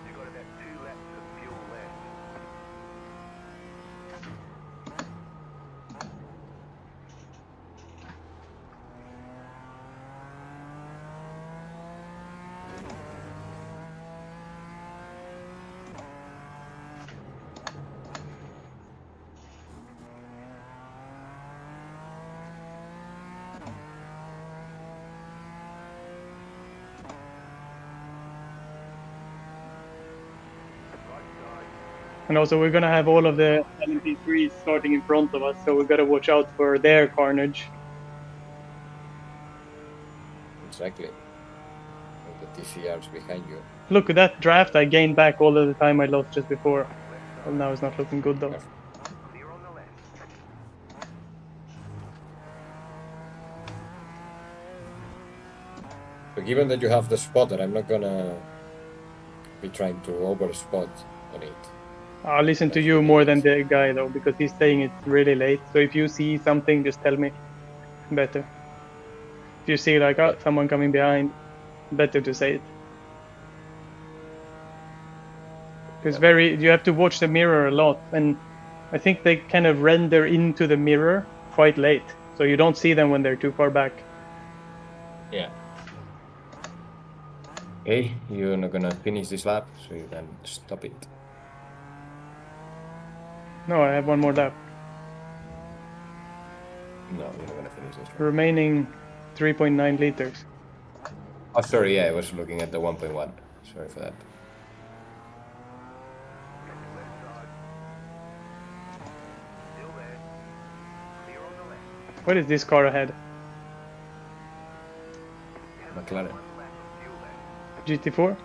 You've got about 2 laps of fuel left. And also, we're gonna have all of the LMP3s starting in front of us, so we've got to watch out for their carnage. Exactly. And the TCRs behind you. Look at that draft, I gained back all of the time I lost just before. Well, now it's not looking good though. Clear on the left. So given that you have the spotter, I'm not gonna be trying to over spot on it. I'll listen to you more than the guy though, because he's saying it's really late. So if you see something, just tell me. Better. If you see like, oh, someone coming behind, better to say it. Because you have to watch the mirror a lot, and I think they kind of render into the mirror quite late, so you don't see them when they're too far back. Yeah. Okay, you're not gonna finish this lap, so you can stop it. No, I have one more lap. No, you're not gonna finish this lap. Remaining 3.9 liters. Oh, sorry, yeah, I was looking at the 1.1. Sorry for that. Left side. Still there. Clear on the left. What is this car ahead? McLaren. 1 lap of fuel left. GT4?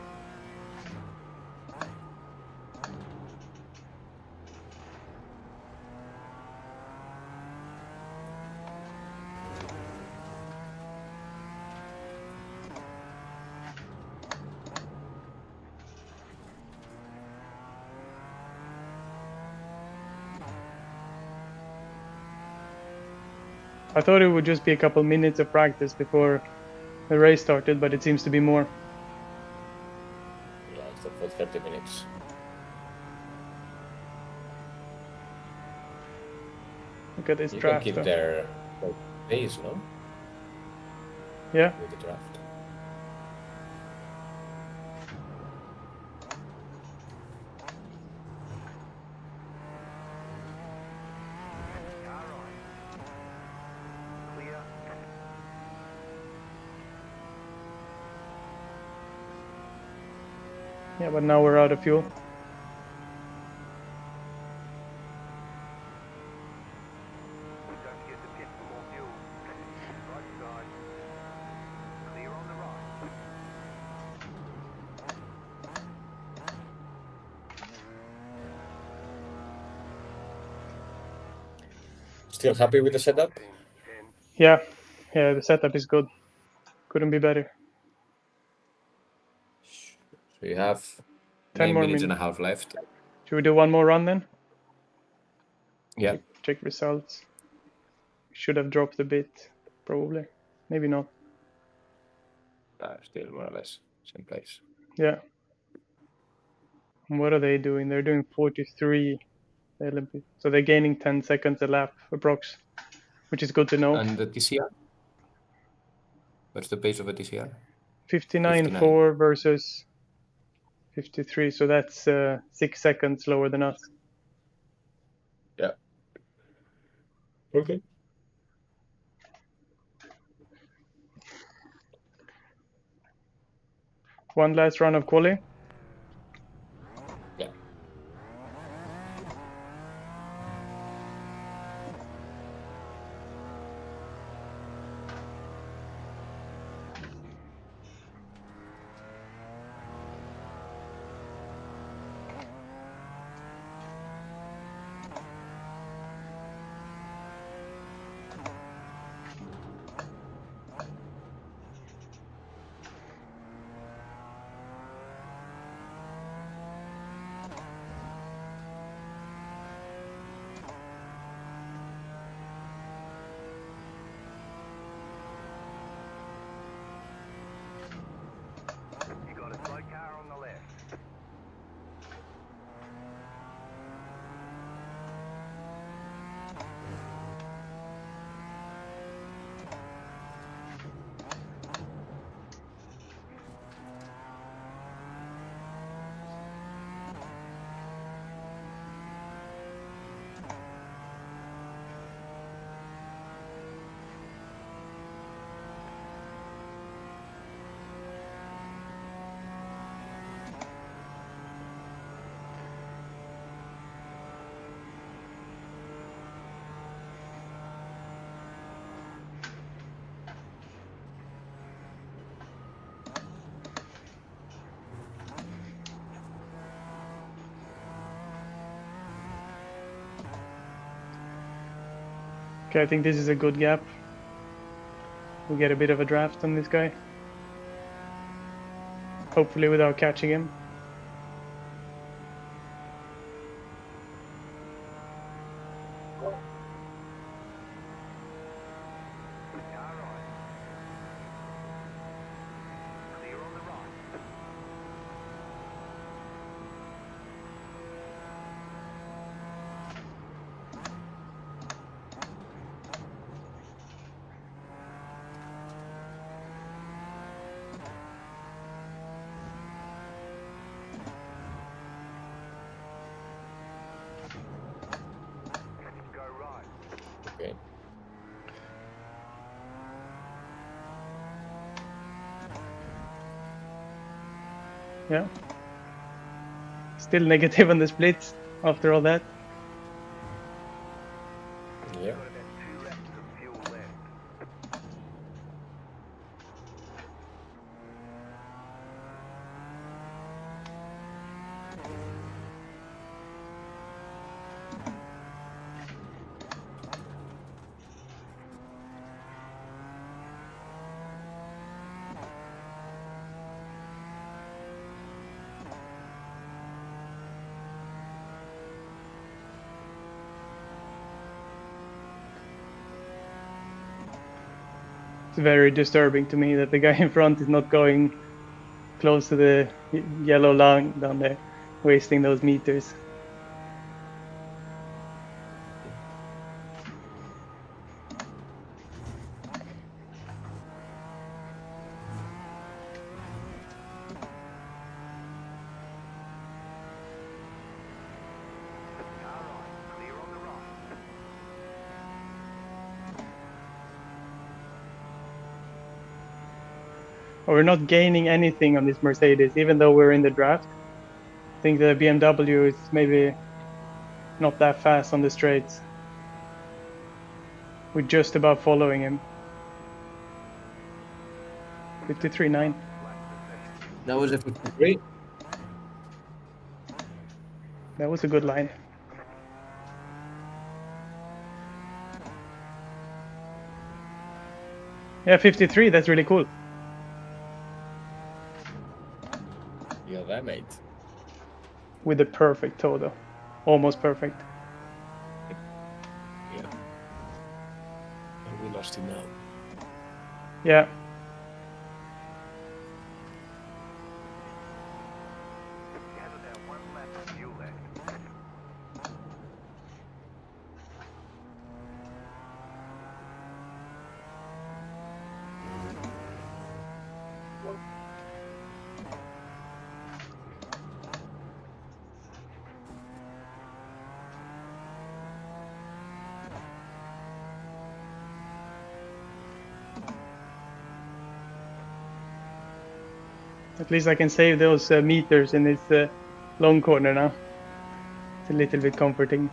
I thought it would just be a couple minutes of practice before the race started, but it seems to be more. with 30 minutes. Look at this You can draft. keep their pace, no? Yeah. With the draft. Car right. Clear. Yeah, but now we're out of fuel. Don't forget to pit for more fuel. Right side. Clear on the right. Still happy with the setup? 10. Yeah, the setup is good. Couldn't be better. So you have 10 9 more minutes and a minutes. half left. Should we do one more run then? Yeah. Check results. Should have dropped a bit, probably. Maybe not. Still more or less same place. Yeah. And what are they doing? They're doing 43 Olympic. So they're gaining 10 seconds a lap approx, which is good to know. And the TCR? What's the pace of a TCR? 59.4 versus 53. So that's 6 seconds lower than us. Yeah. Okay. One last run of quali. Yeah. You got a slow car on the left. Okay, I think this is a good gap. We'll get a bit of a draft on this guy. Hopefully without catching him. Car right. Clear on the right. Go right. Okay. Yeah. Still negative on the splits after all that. Yeah. Got about 2 laps of fuel left. It's very disturbing to me that the guy in front is not going close to the yellow line down there, wasting those meters. Car right, clear on the right. We're not gaining anything on this Mercedes, even though we're in the draft. I think the BMW is maybe not that fast on the straights. We're just about following him. 53.9. That was a 53. That was a good line. Yeah, 53. That's really cool. Yeah, that mate. With the perfect total, almost perfect. Yeah. And we lost him now. Yeah. You have about 1 lap of fuel left. At least I can save those meters in this long corner now. It's a little bit comforting.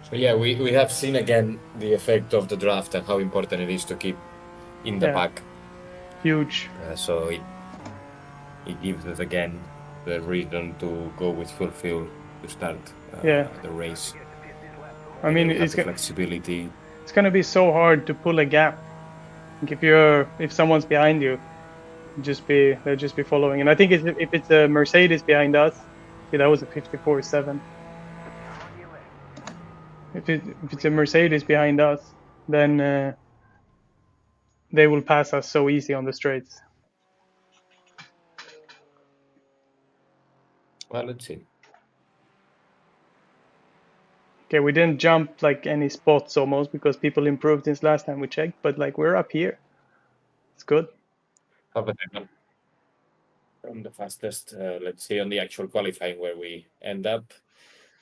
So yeah, we have seen again the effect of the draft and how important it is to keep in the Yeah. pack. Huge. So it gives us again the reason to go with full fuel to start Yeah. the race. I mean, we have it's the flexibility. it's gonna be so hard to pull a gap. Like if someone's behind you, they'll just be following. And I think if it's a Mercedes behind us, see that was a 54.7. If it's a Mercedes behind us, then they will pass us so easy on the straights. Well, let's see. Okay, we didn't jump like any spots almost because people improved since last time we checked, but like we're up here. It's good. How about from the fastest? Let's see on the actual qualifying where we end up.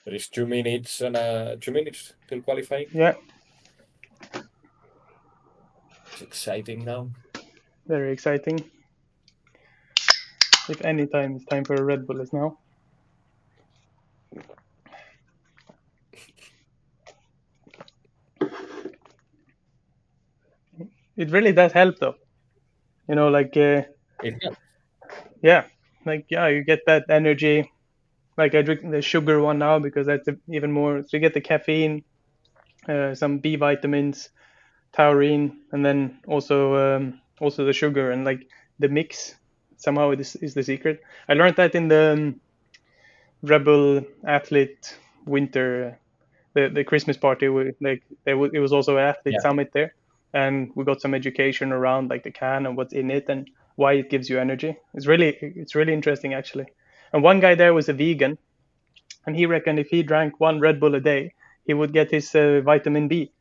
There is 2 minutes and 2 minutes till qualifying. Yeah, It's exciting now. very exciting. If any time it's time for a Red Bull, is now. It really does help though. You know, like It helps. yeah, like yeah, you get that energy. Like I drink the sugar one now because that's even more. So you get the caffeine, some B vitamins, taurine, and then also the sugar and like the mix. Somehow it is the secret. I learned that in the Rebel Athlete Winter, the Christmas party. It was also an athlete Yeah. summit there, and we got some education around like the can and what's in it and why it gives you energy. It's really interesting actually. And one guy there was a vegan, and he reckoned if he drank one Red Bull a day, he would get his vitamin B.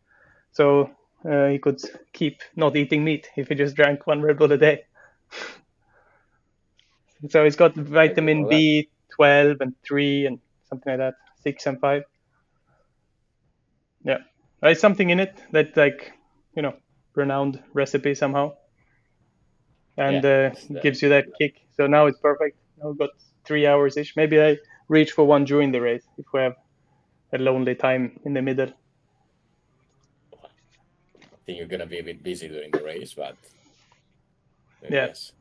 So he could keep not eating meat if he just drank one Red Bull a day. So it's got vitamin B12 and 3 and something like that, 6 and 5. Yeah, there's something in it that renowned recipe somehow, and gives you that kick. So now it's perfect. Now we've got 3 hours ish. Maybe I reach for one during the race if we have a lonely time in the middle. I think you're gonna be a bit busy during the race, but Yeah. yes.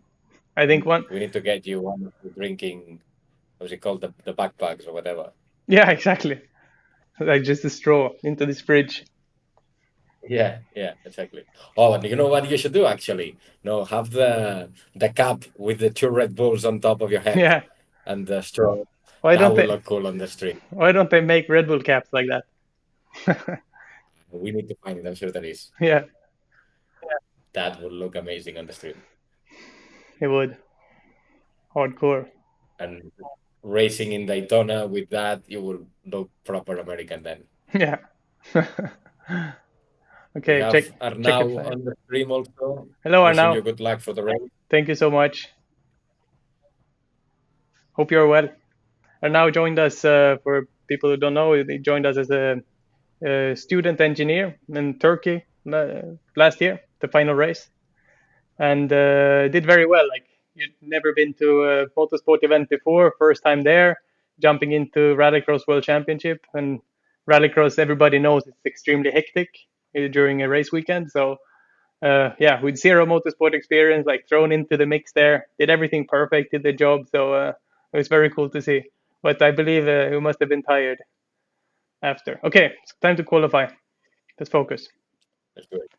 I think one. We need to get you one drinking. What's it called? The backpacks or whatever. Yeah, exactly. Like just a straw into this fridge. Yeah, exactly. Oh, and you know what you should do actually? No, have the cup with the two Red Bulls on top of your head Yeah. and the straw. Why That don't would they? look cool on the street. Why don't they make Red Bull caps like that? We need to find it. I'm sure there is. Yeah, That would look amazing on the street. it would. Hardcore. And racing in Daytona with that, you will look proper American then. Yeah. We Okay, have check it. Arnau on the stream also. Hello, Wishing Arnau. you good luck for the race. Thank you so much. Hope you're well. Arnau joined us, for people who don't know, he joined us as a student engineer in Turkey last year, the final race, and did very well. Like, you'd never been to a motorsport event before, first time there, jumping into Rallycross World Championship. And Rallycross, everybody knows it's extremely hectic during a race weekend. So yeah, with zero motorsport experience, like thrown into the mix there, did everything perfect, did the job. So it was very cool to see. But I believe he must have been tired after. Okay, it's time to qualify. Let's focus. Let's do it.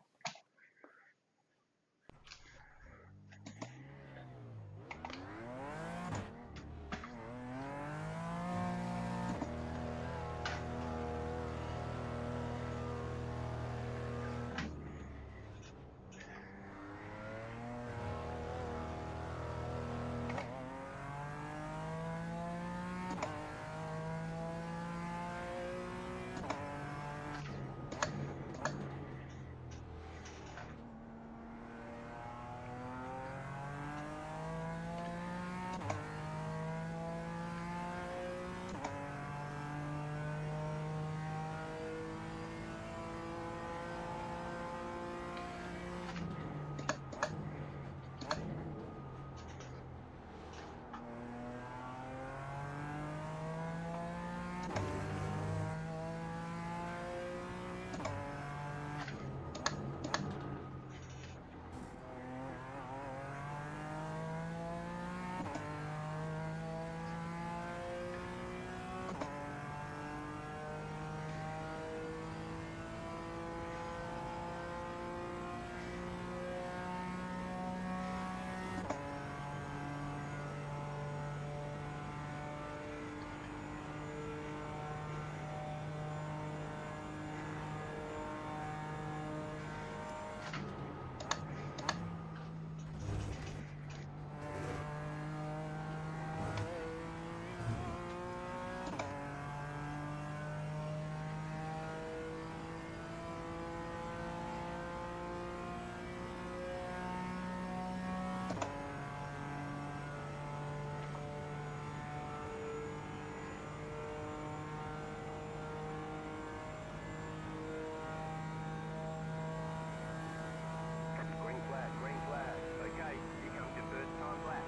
Green flag, green flag. Okay, here comes your first time lap.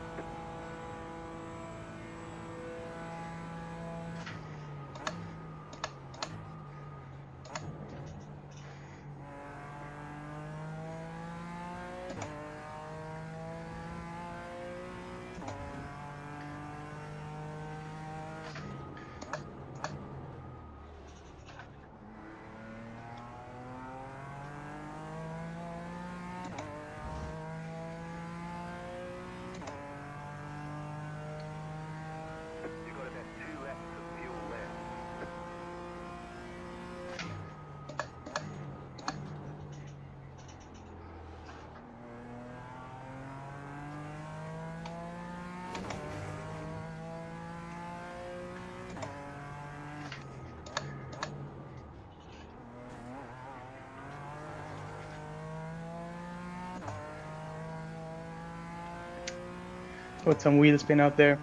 You've got about 2 laps of fuel left. Got some wheel spin out there.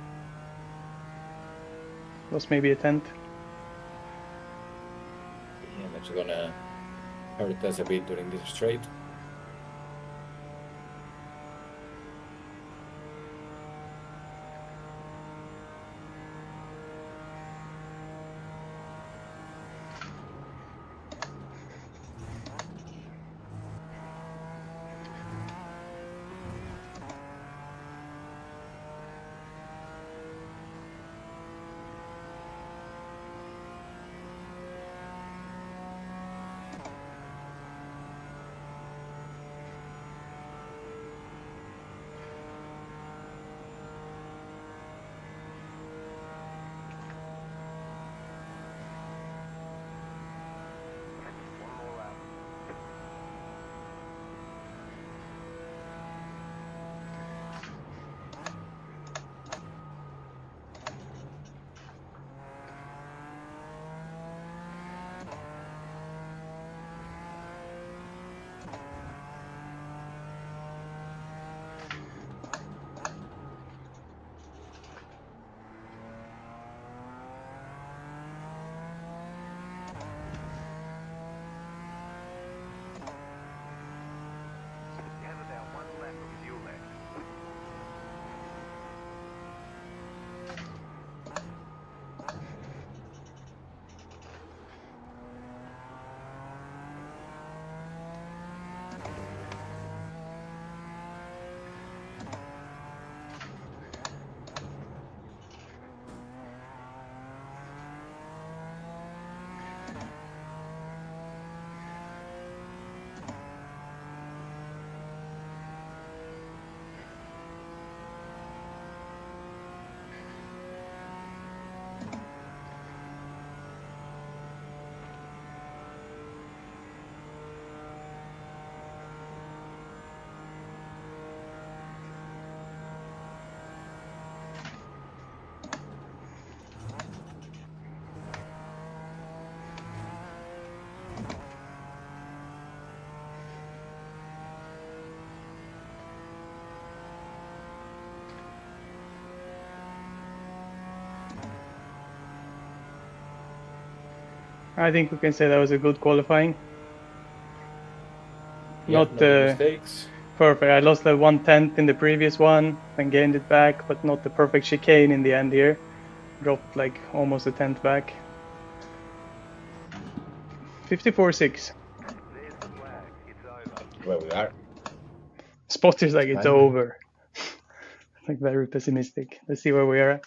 Lost maybe a tenth. Yeah, that's gonna hurt us a bit during this straight. I think we can say that was a good qualifying. Yeah, Not no big mistakes. perfect. I lost like 1/10 in the previous one, then gained it back, but not the perfect chicane in the end here. Dropped like almost a tenth back. 54.6. There's the flag. It's over. Where we are. Spotter's like, it's Fine. over. Like very pessimistic. Let's see where we are at.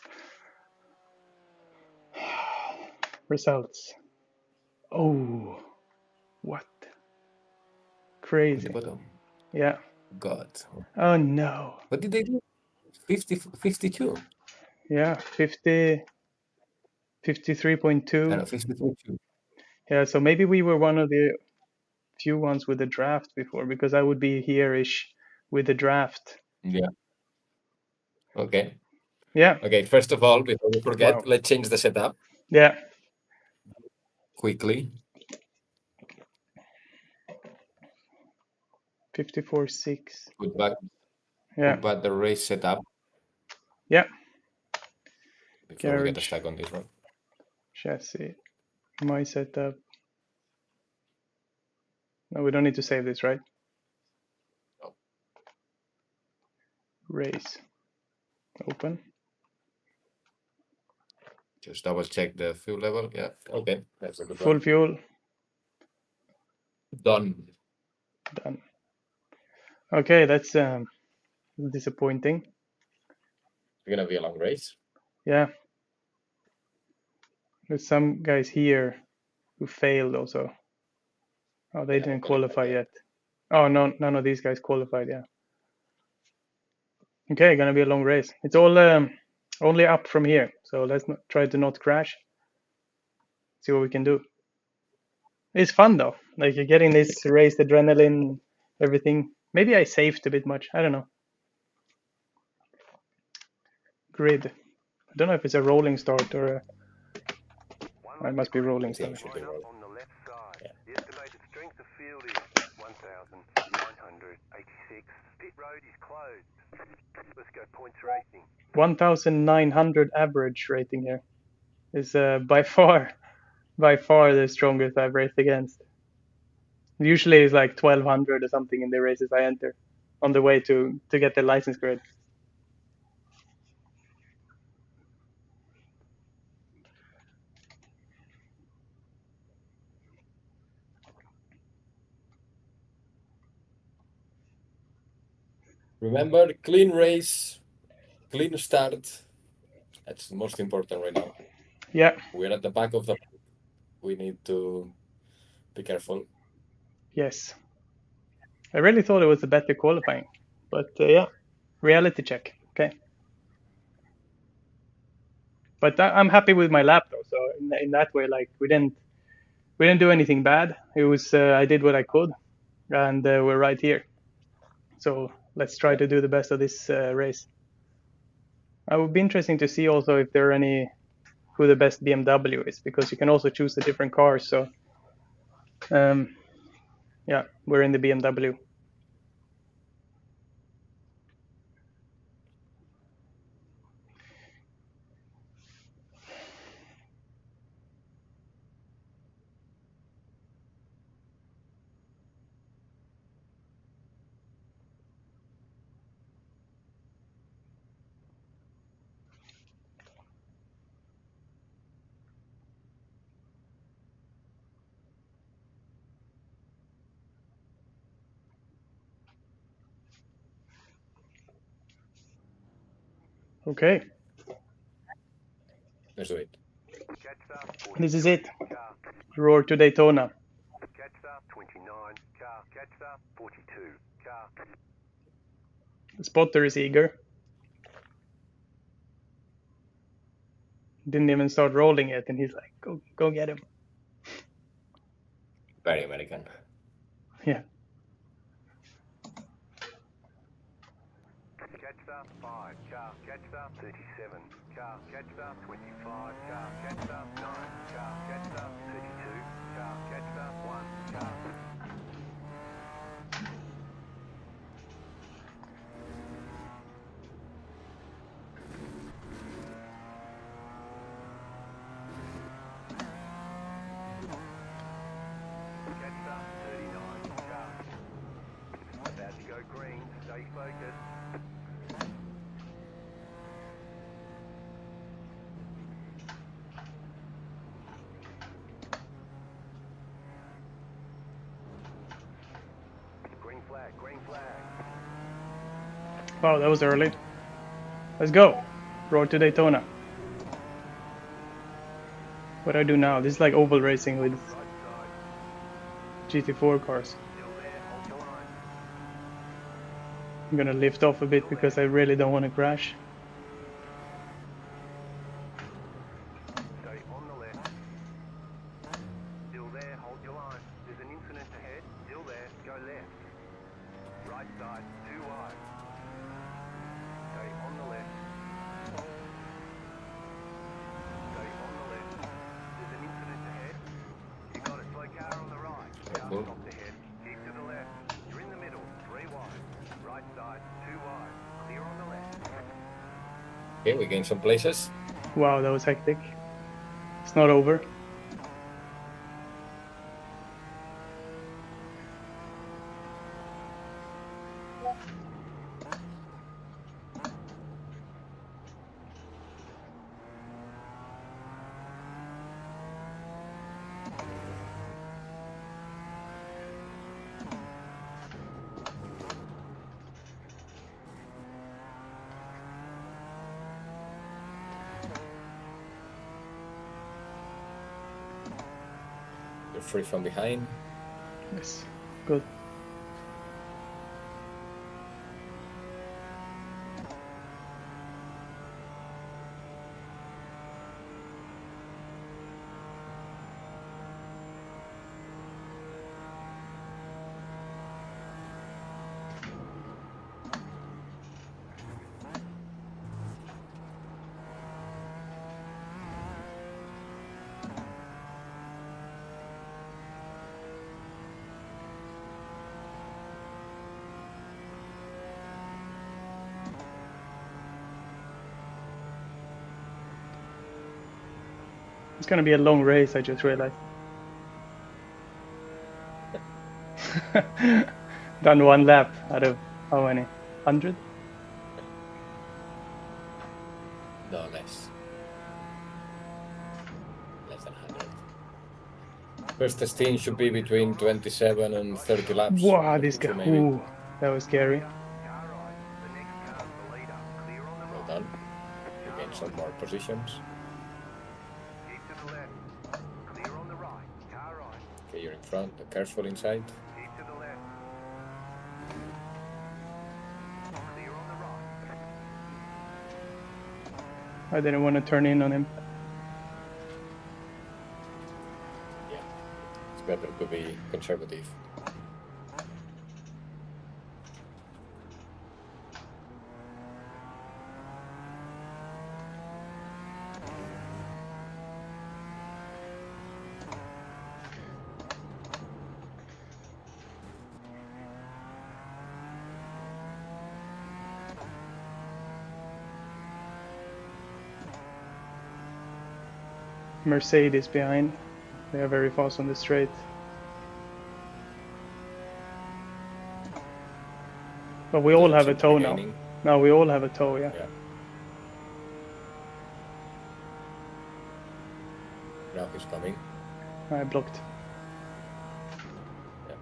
Results. Oh, what? At Crazy. the bottom. Yeah. God. Oh no. What did they do? 52. Yeah, 50, I 53.2. don't know, 52. Yeah, so maybe we were one of the few ones with the draft before, because I would be here-ish with the draft. Yeah. Okay. Yeah. Okay, first of all, before we forget, Wow. let's change the setup. Yeah. Quickly. 54.6. Put back, Yeah. put back the race setup Yeah. before we get Garage, stuck on this one. chassis, my setup. No, we don't need to save this, right? No. Race. Open. Just double check the fuel level. Yeah. Okay. That's a good Full one. fuel. Done. Done. Okay, that's disappointing. It's gonna be a long race. Yeah. There's some guys here who failed also. Oh, they Yeah, didn't hopefully qualify not yet. Oh, no, none of these guys qualified. Yeah. Okay, gonna be a long race. It's all only up from here, so let's not, try to not crash. See what we can do. It's fun though. Like you're getting this race adrenaline, everything. Maybe I saved a bit much. I don't know. Grid. I don't know if it's a rolling start or a. One It must be rolling I think start. it should be liner rolling. on the left side. Yeah. The estimated strength of field is 1,986. Pit road is closed. Let's go points racing. 1,900 average rating here. Is by far the strongest I've raced against. Usually it's like 1,200 or something in the races I enter on the way to get the license grade. Remember, clean race, clean start. That's the most important right now. Yeah. We're at the back of the. We need to be careful. Yes. I really thought it was a better qualifying, but yeah, reality check. Okay. But I'm happy with my lap though. So in that way, like we didn't do anything bad. It was I did what I could, and we're right here. So let's try to do the best of this race. It would be interesting to see also if there are any who the best BMW is, because you can also choose the different cars. So yeah, we're in the BMW. Okay, Let's do it. Catch up. this is 43 it. car. Roar to Daytona. Catch up. 29 car. Catch up. 42 car. The spotter is eager. Didn't even start rolling yet, and he's like, "Go get him." Very American. Yeah. Catch up. 5 car. Catch up. 37 car. Catch up. 25 car. Catch up. 9 car. Catch up. 32 car. Catch up. 1 car. Wow, that was early. Let's go. Road to Daytona. What do I do now? This is like oval racing with GT4 cars. I'm gonna lift off a bit because I really don't want to crash. Stay on the left. Still there, hold your line. There's an incident ahead. Still there, go left. Right side, too wide. Stay on the left. Stay on the left. There's an incident ahead. You got it. Slow car on the right. Car Cool. stopped ahead. Keep to the left. You're in the middle. 3 wide. Right side, too wide. Clear on the left. Okay, we gained some places. Wow, that was hectic. It's not over. You're free from behind. Yes, good. It's gonna be a long race, I just realized. Done one lap out of how many? 100? No, less. Less than 100. First stint should be between 27 and 30 laps. Wow, this guy. 32 maybe. Ooh, that was scary. Car right. The next car's the leader. Clear on the Well right. done. You gained some more positions. Keep to the left. Clear on the right. Car right. Okay, you're in front. Be careful inside. Keep to the left. Clear on the right. I didn't want to turn in on him. Yeah, it's better to be conservative. Mercedes behind. They are very fast on the straight. But we all have a Seems to be toe now. gaining. No, we all have a toe, yeah. Yeah. Now he's coming. I blocked. Yeah.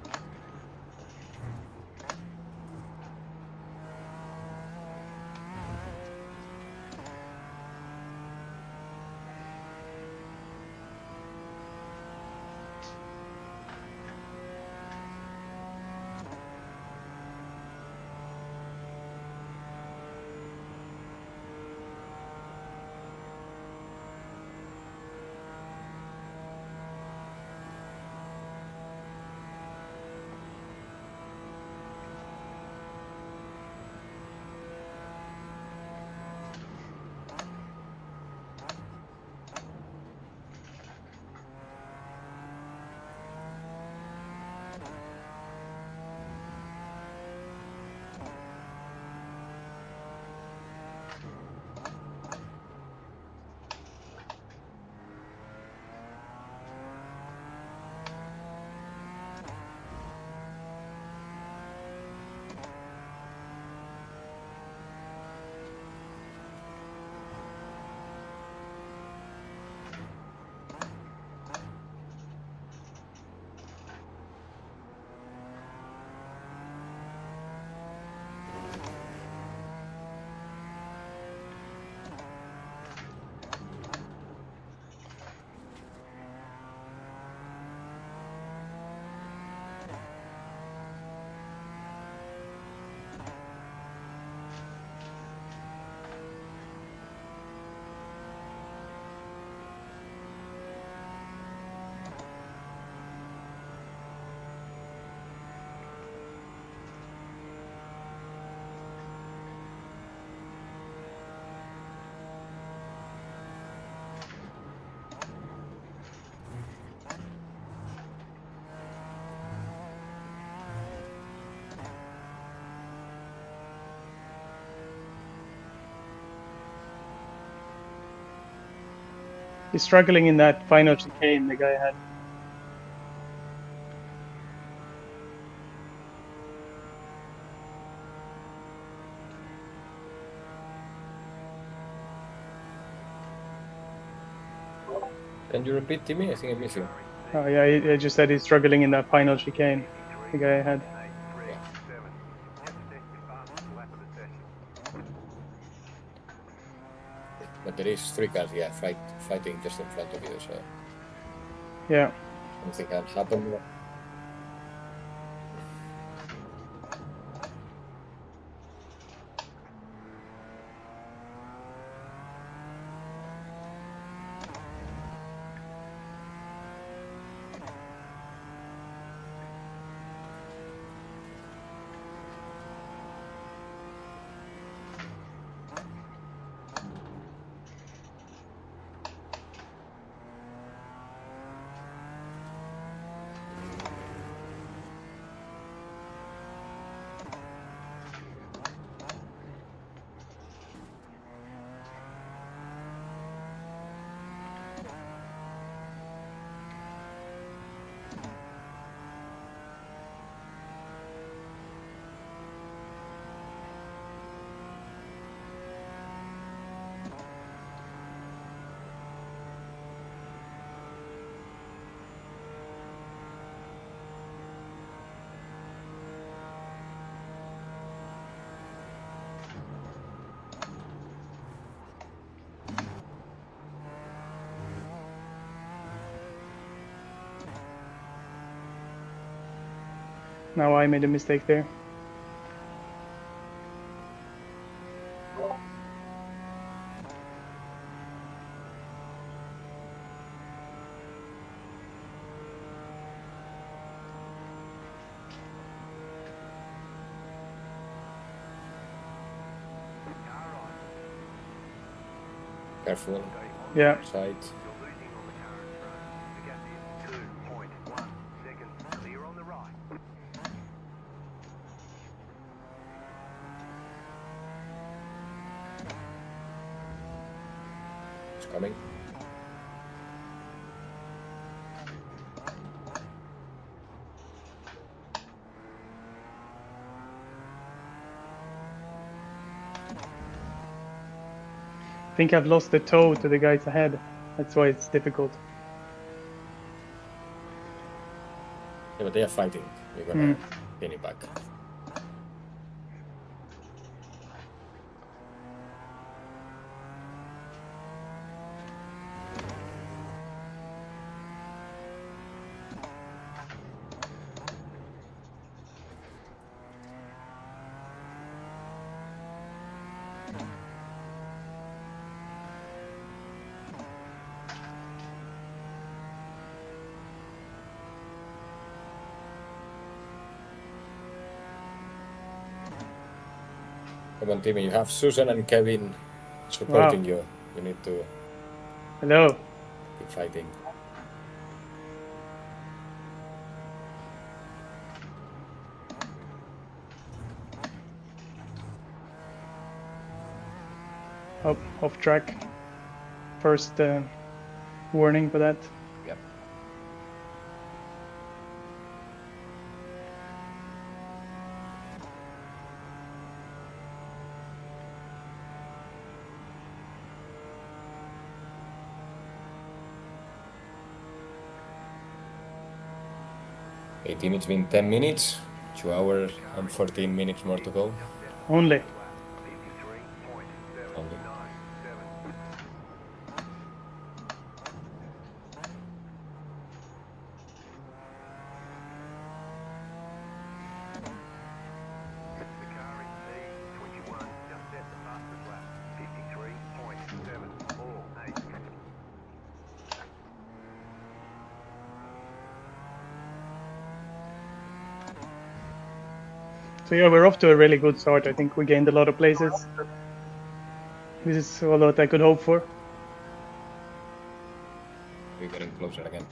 He's struggling in that final chicane the guy had. Can you repeat, Timmy? I think I missed you. Oh yeah, I just said he's struggling in that final chicane the guy had. 837. Just set your fastest lap of the session. But there is 3 cars, yeah, fighting just in front of you, so Yeah. something can happen. Now I made a mistake there. Careful. Yeah. Side. You're losing on the car in front. The gap is 2.1 seconds. Clear on the right. It's coming. I think I've lost the toe to the guys ahead. That's why it's difficult. Yeah, but they are fighting. You're gonna pin it back. Come on, Timmy. You have Susan and Kevin supporting you. You need to Hello. keep fighting. Oh, off track. First warning for that. Yep. Hey, Timmy, it's been 10 minutes. 2 hours and 14 minutes more to go. Only. 53.797. Only. The car in P21 just set the fastest lap. 53.748. So yeah, we're off to a really good start. I think we gained a lot of places. This is all that I could hope for. We're getting closer again.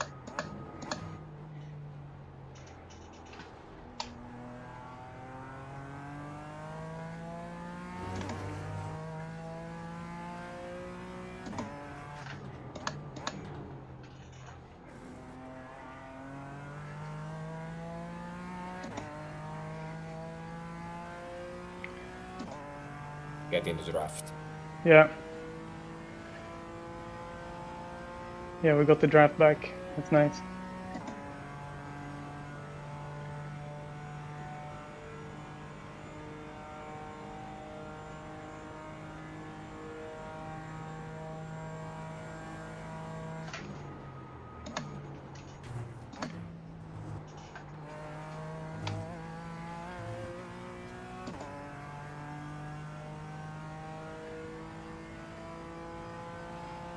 get in the draft. Yeah. Yeah, we got the draft back. That's nice.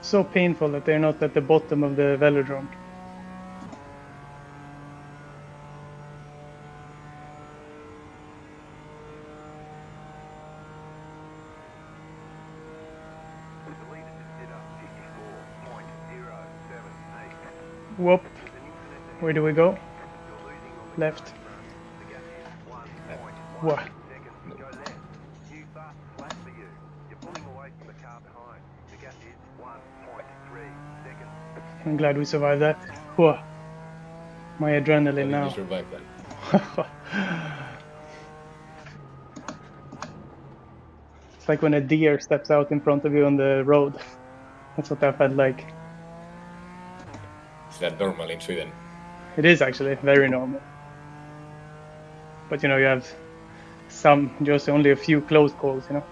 So painful that they're not at the bottom of the velodrome. The leader just did a 54.078. Whoop. There's an incident ahead. Where do we go? You're losing on the Left. front. The gap is 1.1 What? seconds. Go left. New fast flat for you. You're pulling away from the car behind. The gap is 1.3 seconds. I'm glad we survived that. Whoa. My How adrenaline did now. you survive that? It's like when a deer steps out in front of you on the road. That's what that felt like. Is that normal in Sweden? It is actually very normal. But you know, you have just only a few close calls, you know.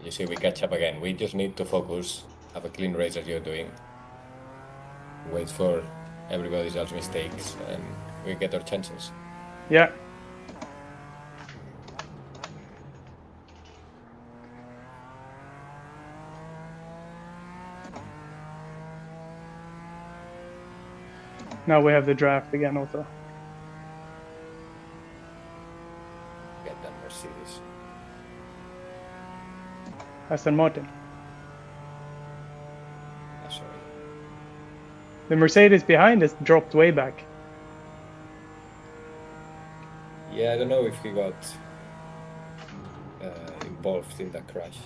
You see, we catch up again. We just need to focus, have a clean race as you're doing. Wait for everybody else's mistakes, and we get our chances. Yeah. Now we have the draft again also. Get that Mercedes. Aston Martin. Sorry. The Mercedes behind us dropped way back. Yeah, I don't know if he got involved in that crash.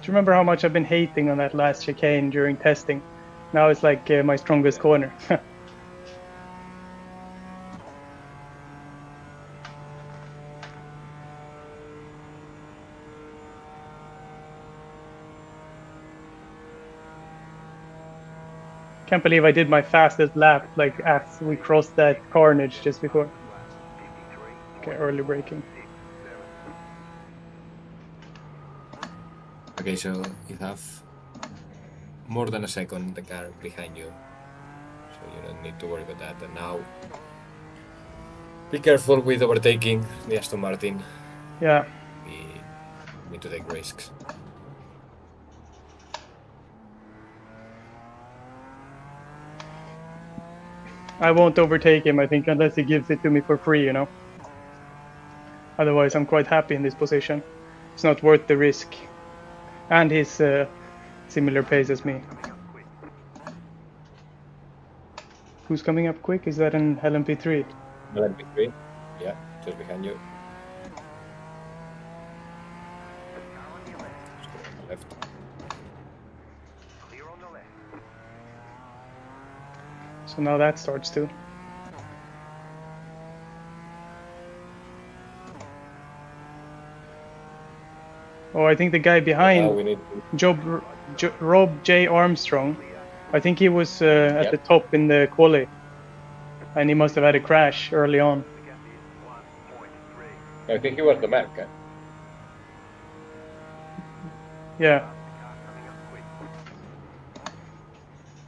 Do you remember how much I've been hating on that last chicane during testing? Now it's like my strongest corner. Can't believe I did my fastest lap like as we crossed that carnage just before. Okay, early braking. Okay, so you have more than a second the car behind you, so you don't need to worry about that. And now, be careful with overtaking the Aston Martin. Yeah. We need to take risks. I won't overtake him, I think, unless he gives it to me for free, you know. Otherwise, I'm quite happy in this position. It's not worth the risk. And he's similar pace as me. Who's coming up quick? Is that an LMP3? LMP3, yeah, just behind you. Left. Clear on the left. So now that starts too. Oh, I think the guy Now behind, we need to... Rob J. Armstrong, I think he was at Yep. the top in the quali. And he must have had a crash early on. The gap is 1.3. I think he was the man, okay? Yeah. Car coming up quick.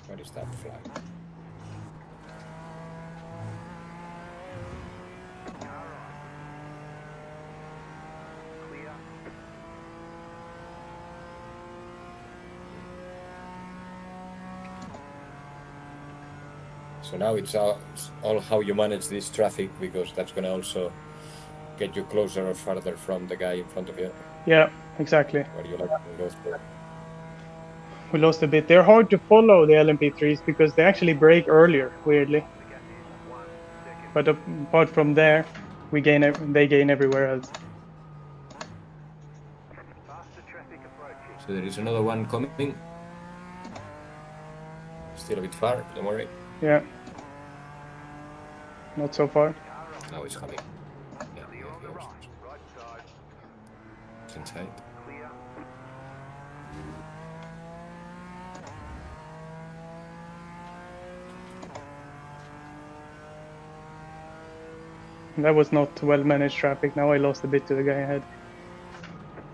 What is that flag? Car right. Clear. So now it's all how you manage this traffic, because that's going to also get you closer or farther from the guy in front of you, Yeah, exactly. where you like to go through. We lost a bit. They're hard to follow, the LMP3s, because they actually brake earlier, weirdly. The gap is 1 second. But apart from there, they gain everywhere else. Faster traffic approaching. So there is another one coming. Still a bit far, don't worry. Yeah. Not so far. Now it's coming. Yeah, Clear on the here right. Right side. it's inside. Clear. That was not well managed traffic. Now I lost a bit to the guy ahead.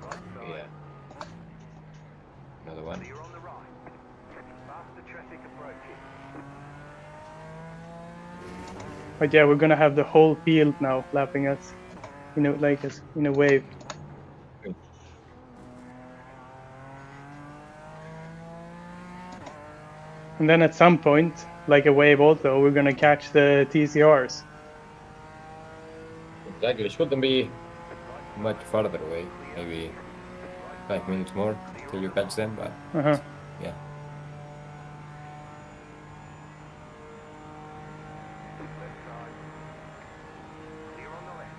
Right side. Yeah. Another one. Clear on the right. Faster traffic approaching. But yeah, we're gonna have the whole field now lapping us, like us in a wave. And then at some point, like a wave also, we're gonna catch the TCRs. Exactly. Shouldn't be much farther away. Maybe 5 minutes more till you catch them, but Uh-huh. yeah. Left side. Clear on the left.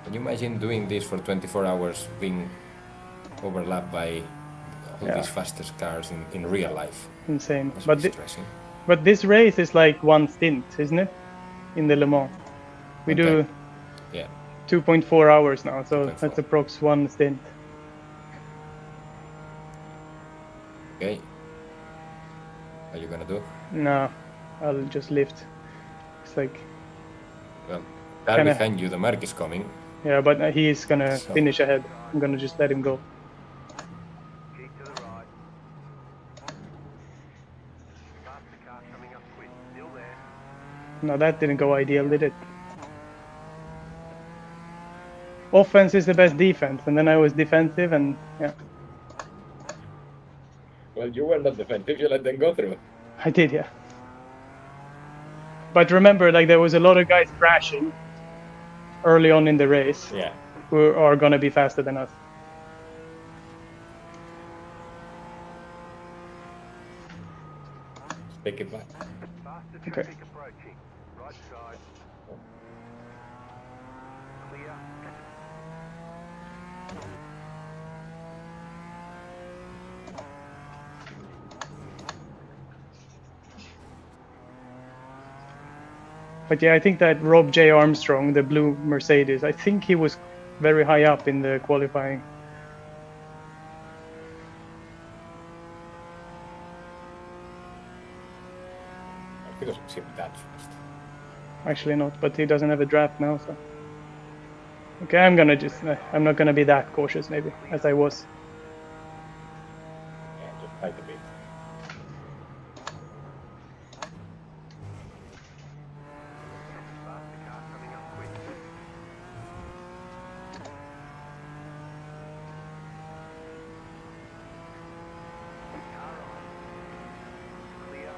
Can you imagine doing this for 24 hours, being overlapped by all Yeah. these fastest cars in real life? Insane. Must But be stressing. but this race is like one stint, isn't it? In the Le Mans. We Okay. do Yeah. 2.4 hours now, so 2.4. that's approx one stint. Okay. What are you gonna do? No, I'll just lift. It's like, Well, car Kinda- behind you, the Mark is coming. yeah, but he's gonna So- finish ahead. I'm gonna just let him go. Keep to the right. Faster car coming up quick. Still there. No, that didn't go ideal, did it? Offense is the best defense, and then I was defensive, and yeah, Well, you were not defensive. You let them go through. I did, yeah. But remember, like there was a lot of guys crashing early on in the race Yeah. who are gonna be faster than us. Take it back. Faster Okay. traffic approaching. Right side. Clear. But yeah, I think that Rob J. Armstrong, the blue Mercedes, I think he was very high up in the qualifying. He doesn't seem that fast. Actually not, but he doesn't have a draft now, so. Okay, I'm not gonna be that cautious maybe, as I was. Yeah, just fight a bit. Faster car coming up quick. Car on. Clear.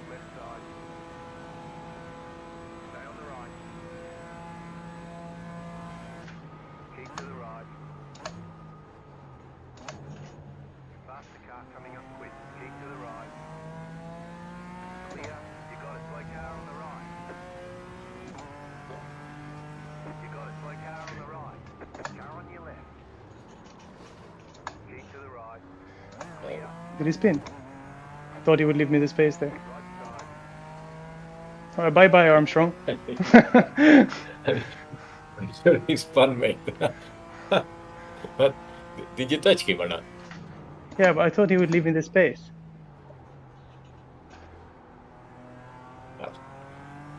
Left side. Stay on the right. Keep to the right. Faster car coming up quick. Keep to the right. Clear. You got a slow car on the right. You got a slow car on the right. Car on your left. Keep to the right. Clear. Did he spin? I thought he would leave me the space there. Right side. Alright, bye-bye Armstrong. I'm sure he's fun, mate. But did you touch him or not? Yeah, but I thought he would leave me the space. No.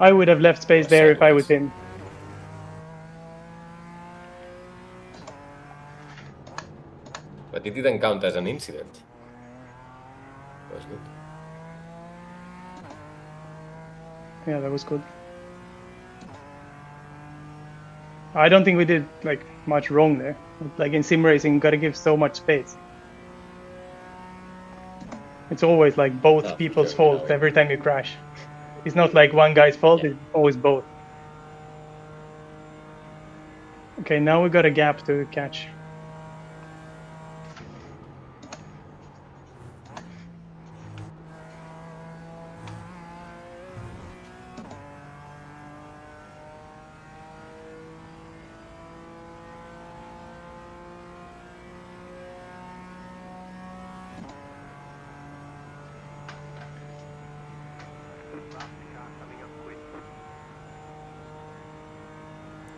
I would have left space there if I was him. But it didn't count as an incident. It was good. Yeah, that was good. I don't think we did like much wrong there. Like in sim racing, you gotta give so much space. It's always like both for people's sure, fault yeah. every time you crash. It's not like one guy's fault, it's always both. Okay, now we got a gap to catch.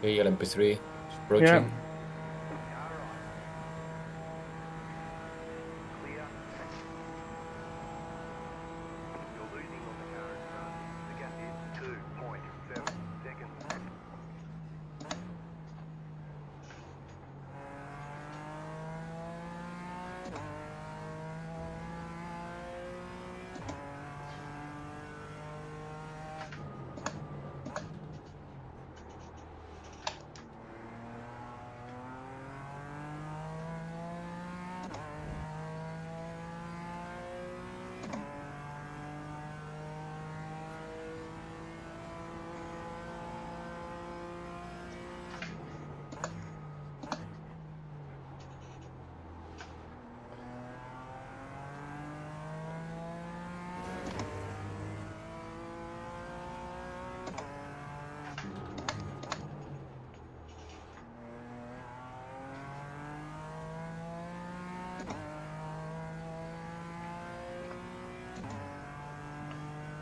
Okay, LMP3 is approaching. Car right. Clear. You're losing on the car in front. The gap is 2.7 seconds.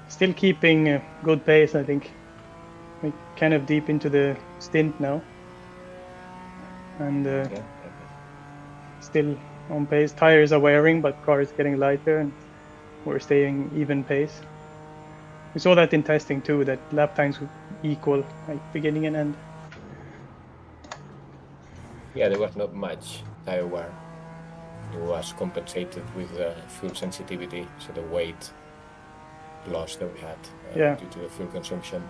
Still keeping good pace, I think. We're kind of deep into the stint now, and Yeah. still on pace. Tires are wearing, but car is getting lighter, and we're staying even pace. We saw that in testing too, that lap times would equal like beginning and end. Yeah, there was not much tire wear. It was compensated with fuel sensitivity, so the weight loss that we had Yeah. due to the fuel consumption.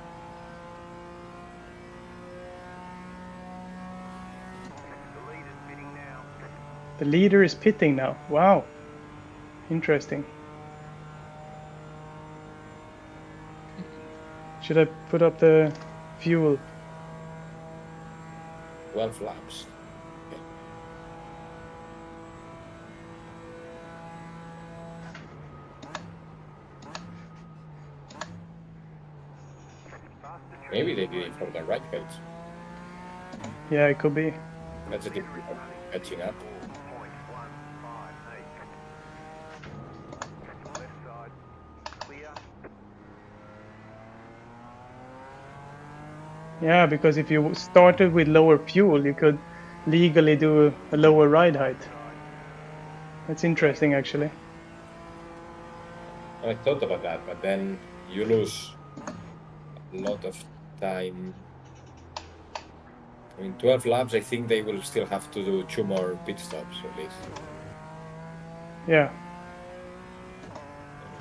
The leader's pitting now. The leader is pitting now. Wow. Interesting. Should I put up the fuel? 12 laps. Okay. Faster Maybe they did it for the right page. Yeah, it could be. That's a different catching up. 4.158. Left side. Clear. Yeah, because if you started with lower fuel, you could legally do a lower ride height. That's interesting, actually. I thought about that, but then you lose a lot of time. I mean, 12 laps, I think they will still have to do 2 more pit stops at least. Yeah.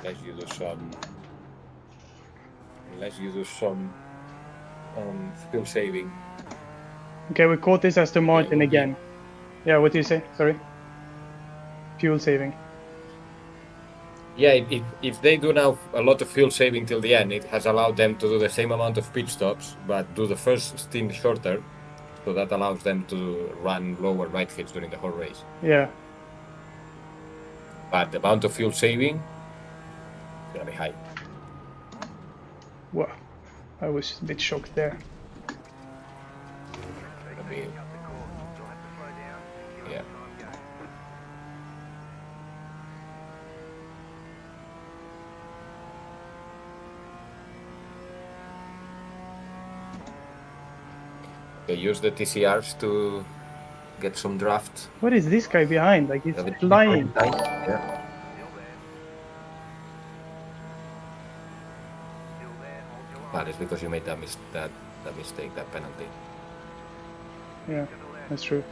Unless you do some fuel saving. Okay, we caught this Aston Martin will be- again. Yeah, what do you say? Sorry. Fuel saving. Yeah, if they do now a lot of fuel saving till the end, it has allowed them to do the same amount of pit stops, but do the first stint shorter. So that allows them to run lower ride heights during the whole race. Yeah. But the amount of fuel saving is gonna be high. Wow. I was a bit shocked there. Gonna be, Cut the course. You'll have to slow down and give yeah. us time gain. They use the TCRs to get some draft. What is this guy behind? Like he's A bit flying. Yeah. Still there. Still there. Hold your line. That is because you made that mistake, that penalty. Yeah, that's true.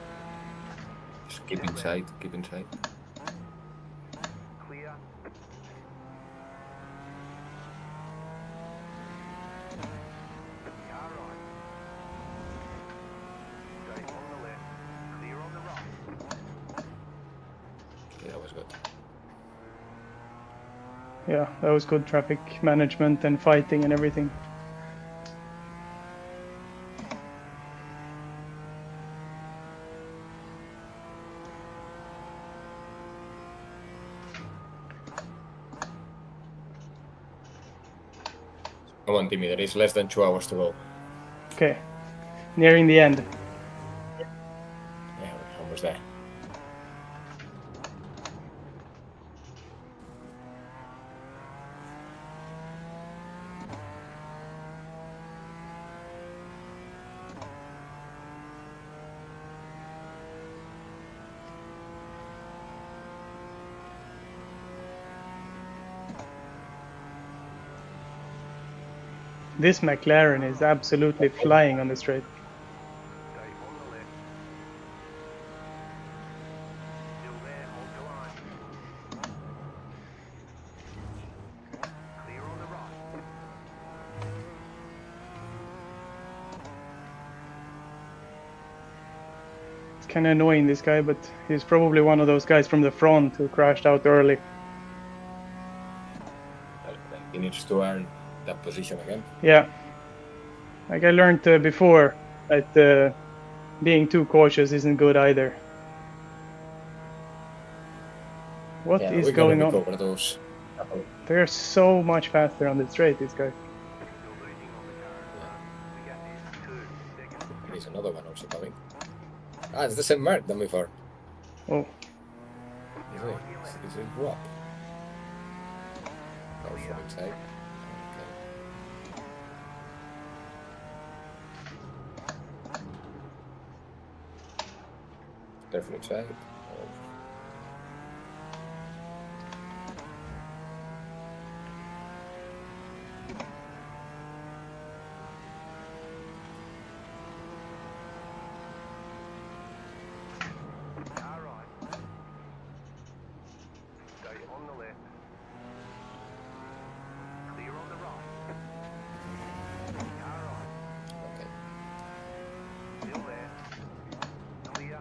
Just keep inside, keep inside. Clear. Car right. Stay on the left. Clear on the right. Okay, that was good. Yeah, that was good traffic management and fighting and everything. Come on, Timmy, there is less than 2 hours to go. Okay. Nearing the end. Yeah, we're almost there. This McLaren is absolutely flying on the straight. Stay on the left. Still there, hold your line. Clear on the right. It's kind of annoying, this guy, but he's probably one of those guys from the front who crashed out early. He needs to earn that position again. Yeah. Like I learned before that being too cautious isn't good either. What is we're gonna going on? recover those. They're so much faster on the straight, these guys. Still losing on the current run. The gap is 2 seconds. There's another one also coming. Ah, it's the same mark than before. Oh, Is it drop? Oh, from inside. Okay. Careful inside. Oh. Car right. Stay on the left. Clear on the right. Car right. Okay. Still there. Clear.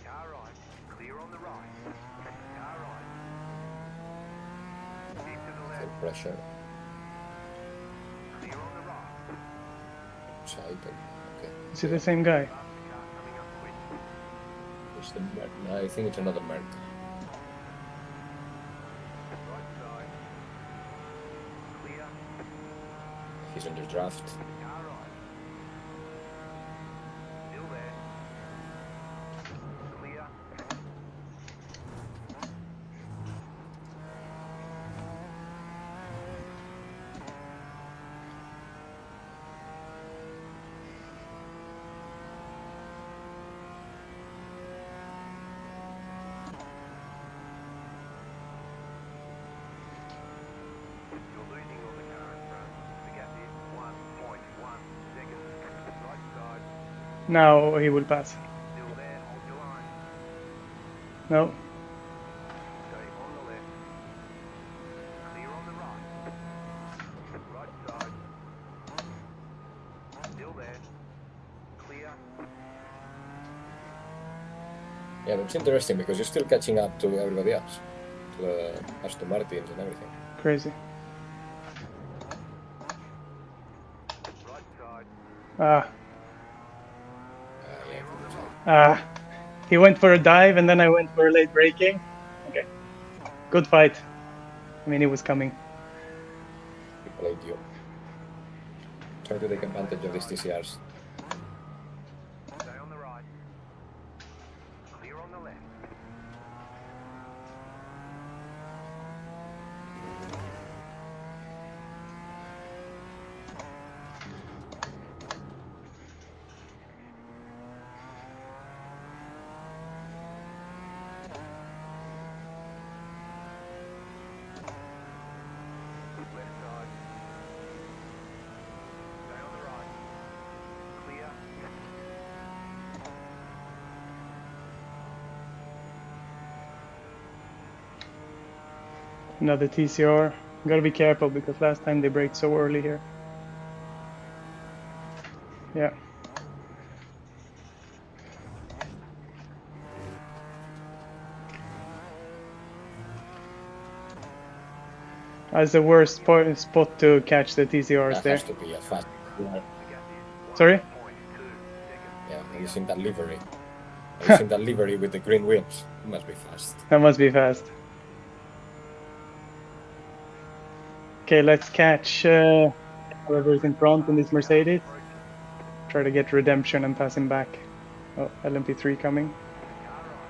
Car right. Clear on the right. Car right. Keep to the Full left. pressure. Clear on the right. Side. Okay. is it the same guy? Faster car coming up quick. Where's the mark? No, I think it's another mark. Right side. Clear. He's under draft. Car right. Still there. Clear. You're losing on the current front. The gap is 1.1 seconds. Right side. Now he will pass. Still there. Hold your line. No. Stay on the left. Clear on the right. Right side. Still there. Clear. Yeah, but it's interesting because you're still catching up to everybody else, to the Aston Martins and everything. Crazy. Right side. Ah. Yeah, from inside. He went for a dive and then I went for a late braking. Okay. Good fight. I mean, it was coming. He played you. Try to take advantage of these TCRs. Stay on the right. Clear on the left. Left side. Stay on the right. Clear. Another TCR. Gotta be careful because last time they braked so early here. Yeah. That's the worst spot to catch the TCRs That there. has to be a fast. The gap is Sorry? 1.2 seconds. Yeah, have you seen that livery? Have you seen that livery with the green wheels? It must be fast. That must be fast. Okay, let's catch whoever's in front in this Mercedes. Try to get redemption and pass him back. Oh, LMP3 coming. Car right.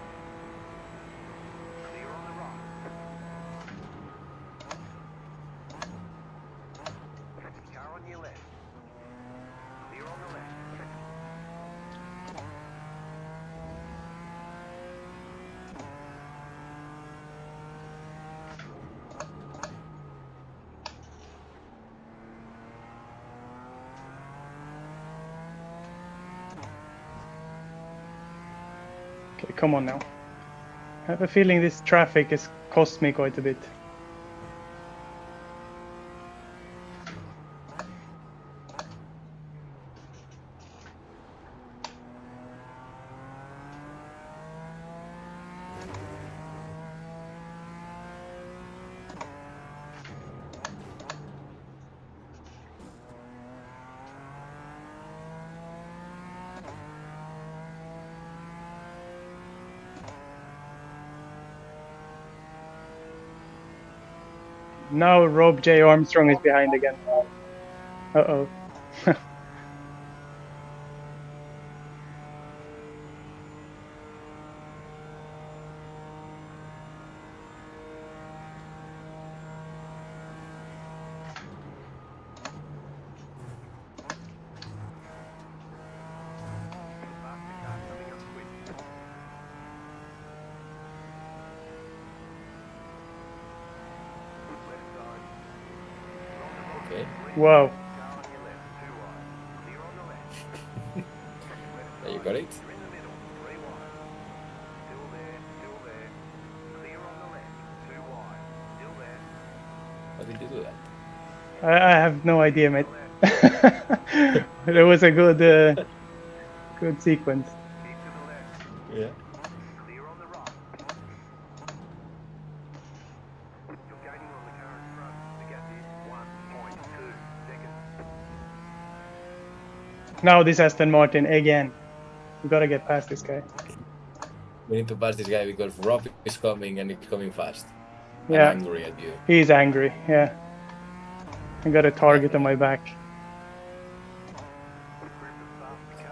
Clear on the right. Car on your left. Clear on the left. come on now. I have a feeling this traffic has cost me quite a bit. Now Rob J. Armstrong is behind again. Uh-oh. Okay. Wow. You got it? How did you do that? I have no idea, mate. It was a good sequence. Yeah. Clear on the right. You're gaining on the car in front. The gap is 1.2 seconds. Now this Aston Martin again. We gotta get past this guy. We need to pass this guy because Rob is coming and he's coming fast. Yeah. I'm angry at you. He's angry, yeah. I got a target on my back.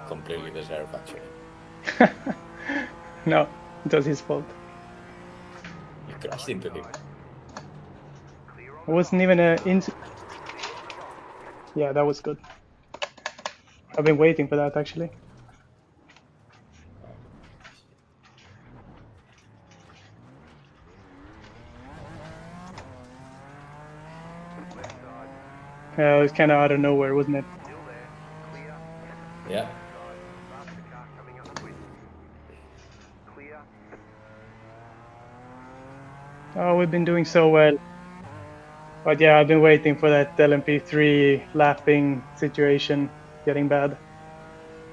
Completely deserved, actually. No, it was his fault. You crashed into him. It wasn't even a Yeah, that was good. I've been waiting for that actually. Yeah, it was kind of out of nowhere, wasn't it? Yeah. Oh, we've been doing so well. But yeah, I've been waiting for that LMP3 lapping situation getting bad.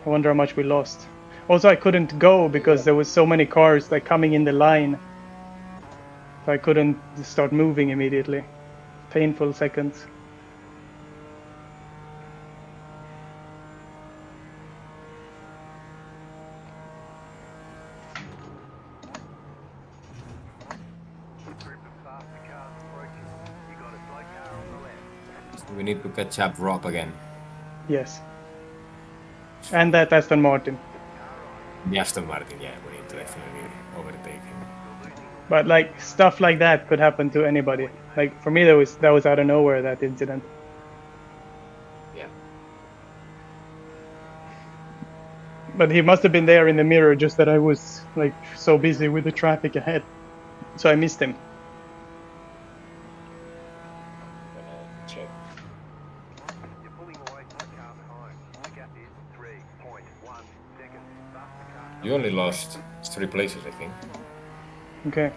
I wonder how much we lost. Also, I couldn't go because there was so many cars like coming in the line. So I couldn't start moving immediately. Painful seconds. So we need to catch up Rob again. Yes. And that Aston Martin. The Aston Martin, yeah, we need to definitely overtake him. But like stuff like that could happen to anybody. Like for me, that was out of nowhere, that incident. Yeah. But he must have been there in the mirror, just that I was like so busy with the traffic ahead, so I missed him. Check. You're pulling away from the car behind. The gap is 3.1 seconds. Faster car. You only lost 3 places, I think. Okay.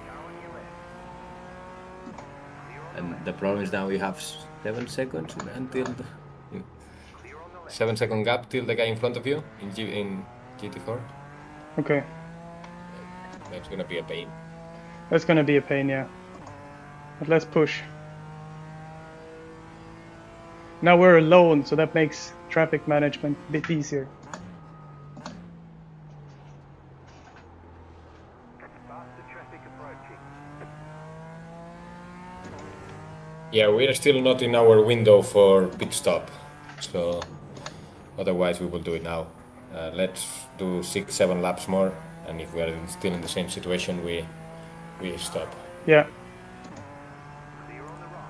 And the problem is now we have 7 seconds until the 7-second gap till the guy in front of you in GT4. Okay. That's gonna be a pain. That's gonna be a pain, yeah. But let's push. Now we're alone, so that makes traffic management a bit easier. Faster traffic approaching. Yeah, we're still not in our window for pit stop, so otherwise we will do it now. Let's do 6-7 laps more, and if we are still in the same situation, we stop. Yeah. Clear on the right.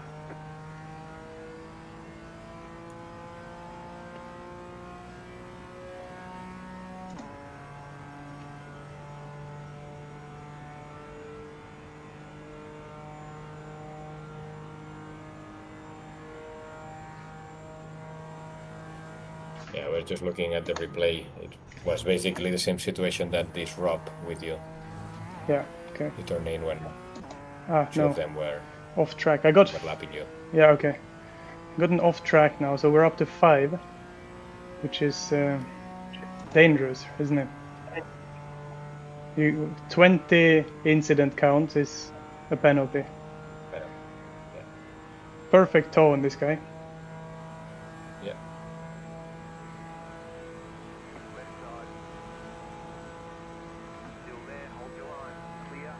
Yeah, we're just looking at the replay. It was basically the same situation that this Rob with you. Yeah. Okay. You turned in when two No. of them were Off track. I got. overlapping you. Yeah. Okay. Gotten off track now, so we're up to 5, which is dangerous, isn't it? 20 incident counts is a penalty. Yeah. Perfect toe on this guy. Yeah. Left side. Still there, hold your line. Clear.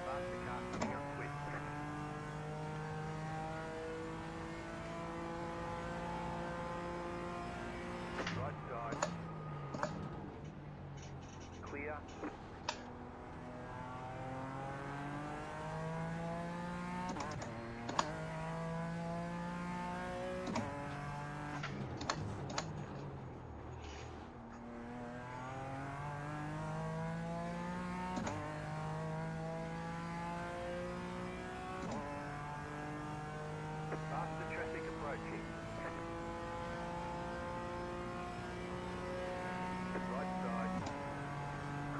Faster car coming up quick. Right side. Clear. Faster traffic approaching. Right side.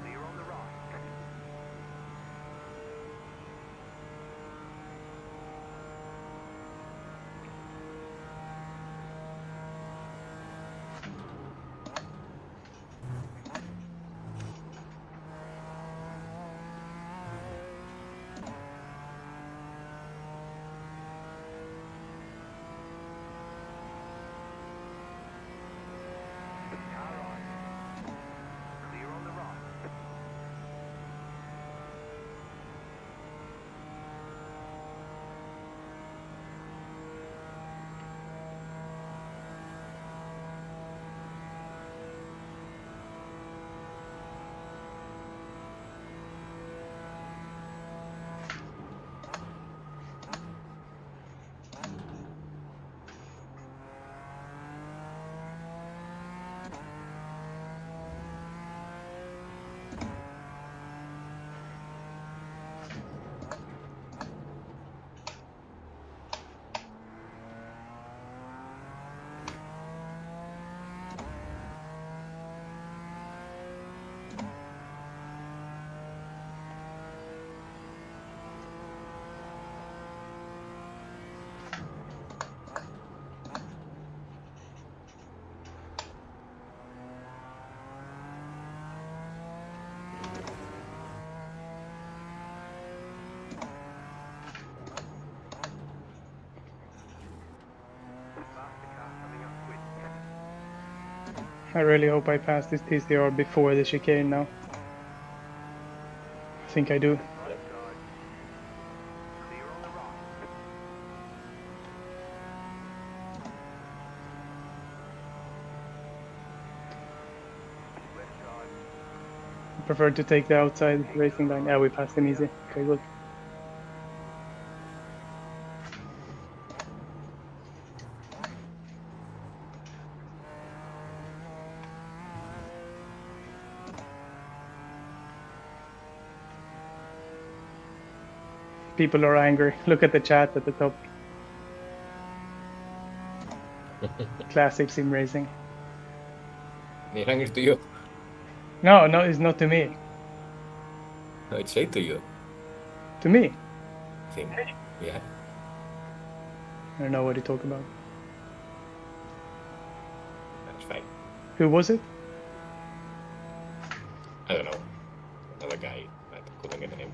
Clear on the right. Car right. Clear on the right. Faster car coming up quick. I really hope I pass this TCR before the chicane now. I think I do. Right side. Clear on the right. Left side. I prefer to take the outside racing line. Yeah, we passed him easy. Okay, good. People are angry. Look at the chat at the top. Classic sim racing. Near angry to you. No, it's not to me. No, it's said to you. To me. I think. Yeah. I don't know what you talk about. That's fine. Who was it? I don't know. Another guy. I couldn't get the name.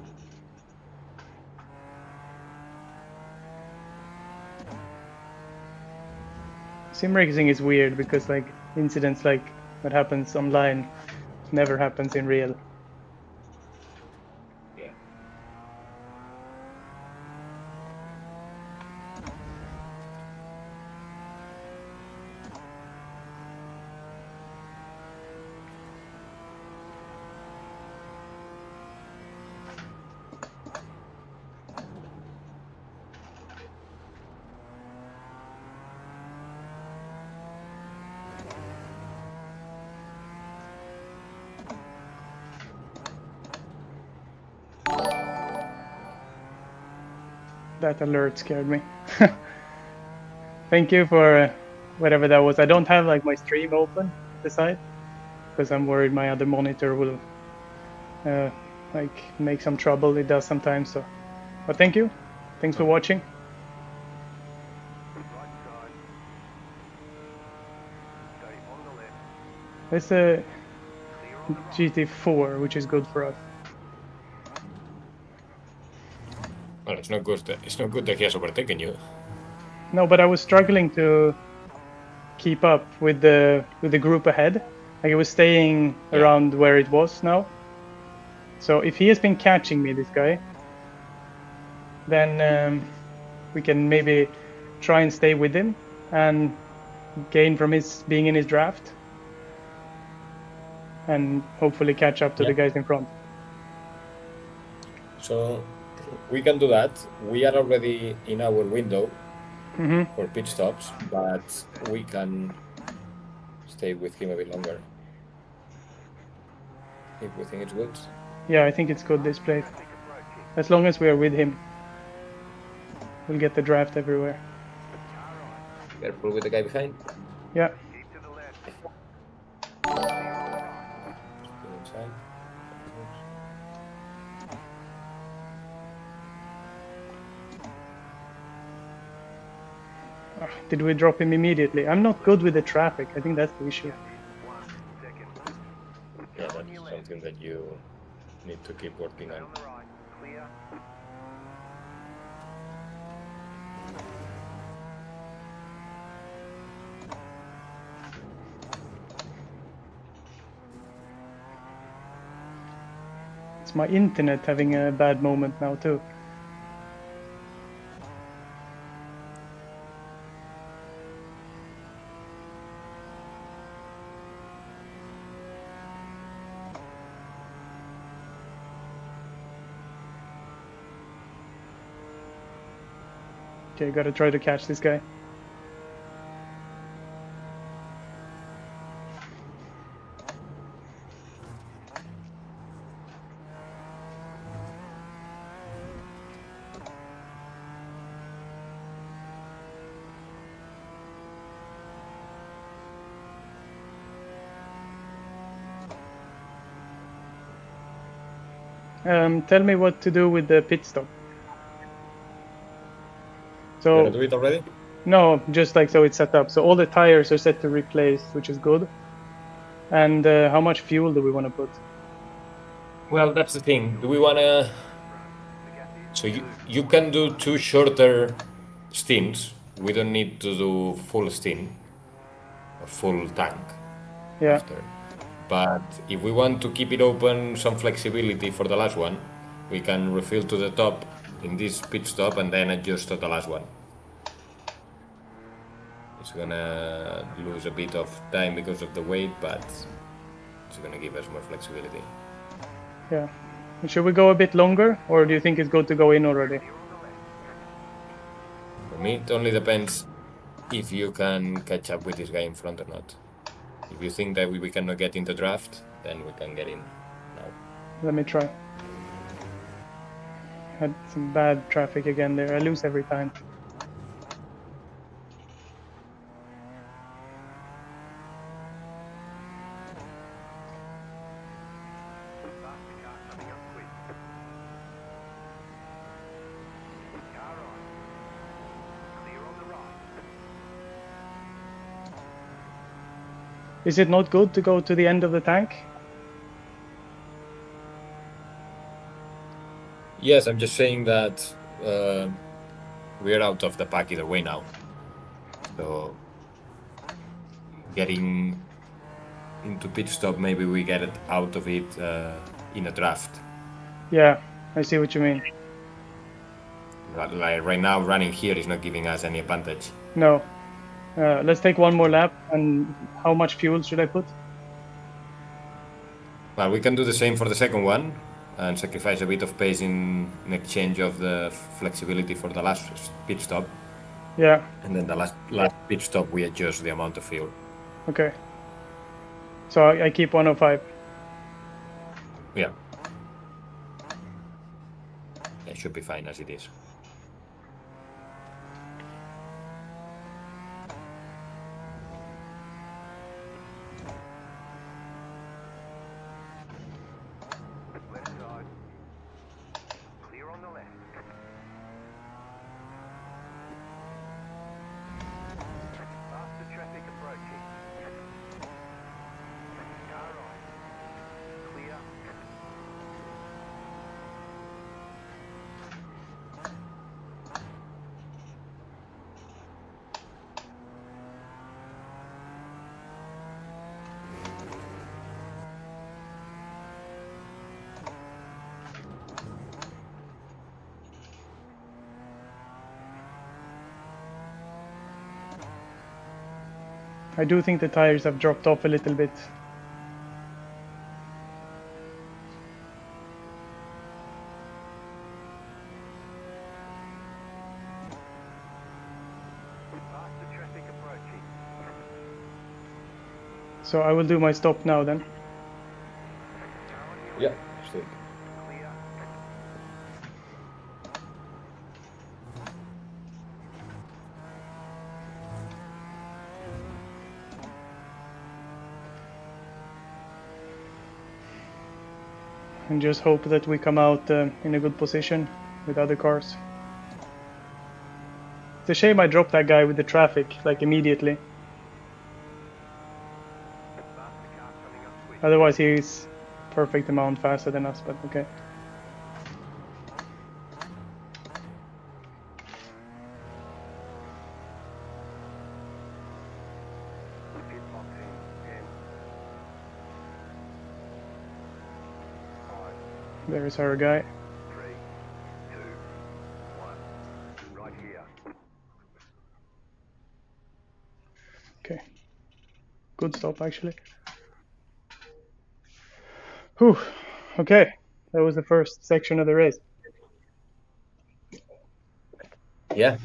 Sim racing is weird because like incidents like what happens online never happens in real. Yeah. That alert scared me. Thank you for whatever that was. I don't have like my stream open at the side because I'm worried my other monitor will like make some trouble. It does sometimes. So, but thank you. Thanks for watching. Right side. Stay on the left. It's a Clear on the right. GT4, which is good for us. Well, it's not good. It's not good that he has overtaken you. No, but I was struggling to keep up with the group ahead. Like it was staying around where it was now. So if he has been catching me, this guy, then we can maybe try and stay with him and gain from his being in his draft, and hopefully catch up to the guys in front. So we can do that. We are already in our window for pit stops, but we can stay with him a bit longer if we think it's good. Yeah, I think it's good this place. As long as we are with him, we'll get the draft everywhere. Careful with the guy behind. Yeah. Keep to the left. Still inside. Did we drop him immediately? I'm not good with the traffic. I think that's the issue. 1 second. Yeah, that's something that you need to keep working Stay on. on the right. Clear. It's my internet having a bad moment now too. Okay, gotta try to catch this guy. Tell me what to do with the pit stop. You So wanna do it already? no, just like so it's set up. So all the tires are set to replace, which is good. And how much fuel do we want to put? Well, that's the thing. Do we wanna? So you can do 2 shorter stints. We don't need to do full stint or full tank Yeah. after. But if we want to keep it open, some flexibility for the last one, we can refill to the top in this pit stop and then adjust to the last one. It's gonna lose a bit of time because of the weight, but it's gonna give us more flexibility. Yeah. Should we go a bit longer, or do you think it's good to go in already? For me, it only depends if you can catch up with this guy in front or not. If you think that we cannot get in the draft, then we can get in now. Let me try. Had some bad traffic again there. I lose every time. Faster car coming up quick. Car right. Clear on the right. Is it not good to go to the end of the tank? Yes, I'm just saying that we're out of the pack either way now. So getting into pit stop, maybe we get it out of it in a draft. Yeah, I see what you mean. Like right now, running here is not giving us any advantage. No. Let's take one more lap. And how much fuel should I put? Well, we can do the same for the second one and sacrifice a bit of pace in exchange of the flexibility for the last pit stop. Yeah. And then the last pit stop, we adjust the amount of fuel. Okay. So I keep 105. Yeah. It should be fine as it is. I do think the tires have dropped off a little bit. Faster traffic approaching. So I will do my stop now then. Yeah, still. Clear. And just hope that we come out in a good position with other cars. It's a shame I dropped that guy with the traffic, like immediately. Faster car coming up quick. Otherwise he's perfect amount faster than us, but okay. Pit box in 10. 5, There's our guy. 3, 2, 1. Right here. Okay. Good stop actually. Whew. Okay. That was the first section of the race. Yeah.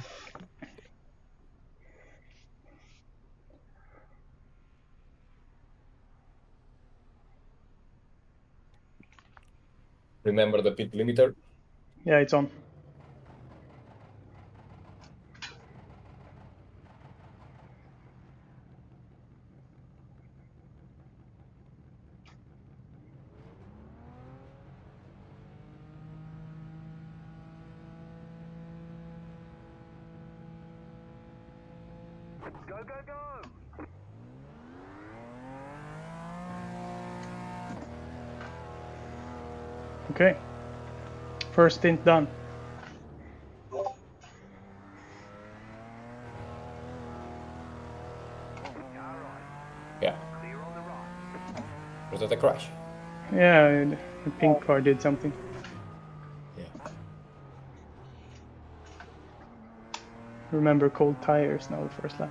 Remember the pit limiter? Yeah, it's on. Go, go, go! Okay. First stint done. Car right. Yeah. Clear on the right. Was that a crash? Yeah, the pink car did something. Yeah. Remember cold tires now the first lap.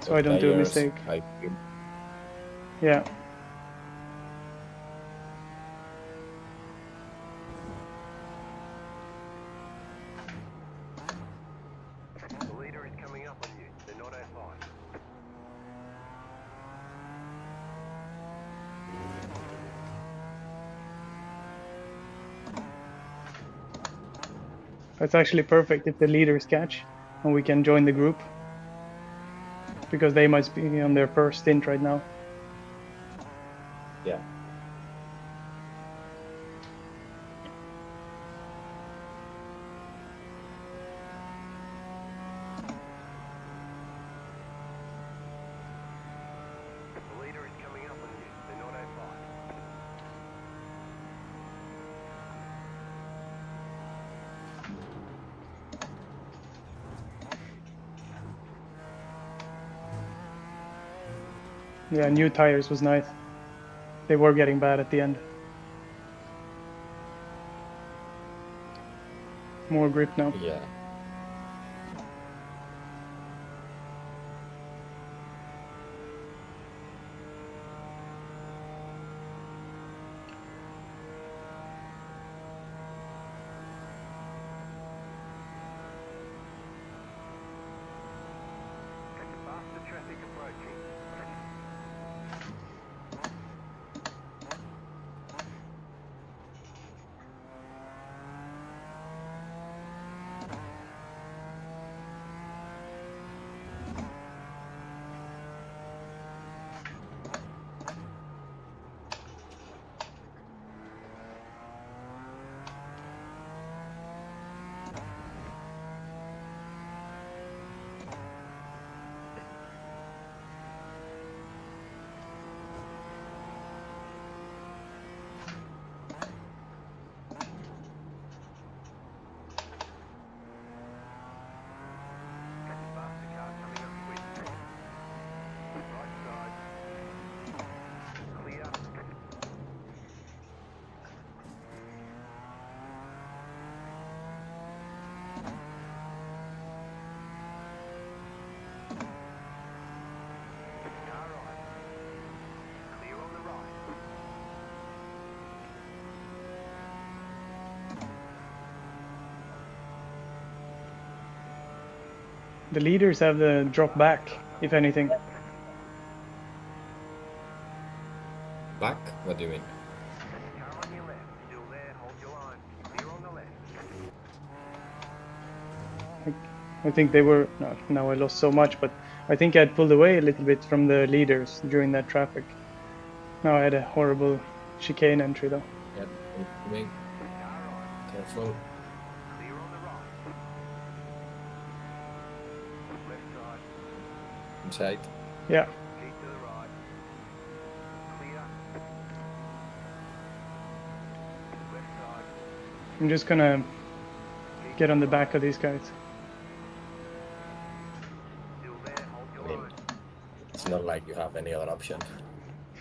So I don't do a Tires, mistake. high speed. Yeah. The leader is coming up on you. They're not as high. That's actually perfect if the leaders catch and we can join the group. Because they must be on their first stint right now. Yeah. The leader is coming up on you. They're not as high. Yeah, new tires was nice. They were getting bad at the end. More grip now. Yeah. Faster traffic approaching. The leaders have the drop back, if anything. Back? What do you mean? Car on your left, still there, hold your line. Clear on the left. I think they were. No, now I lost so much, but I think I'd pulled away a little bit from the leaders during that traffic. Now I had a horrible chicane entry though. Yeah, coming. Car on, Careful. clear on the right. Left side, Inside. Yeah, keep to the right. Clear. Left side, I'm just gonna get on the back of these guys. still there, hold I your mean, line. it's not like you have any other option.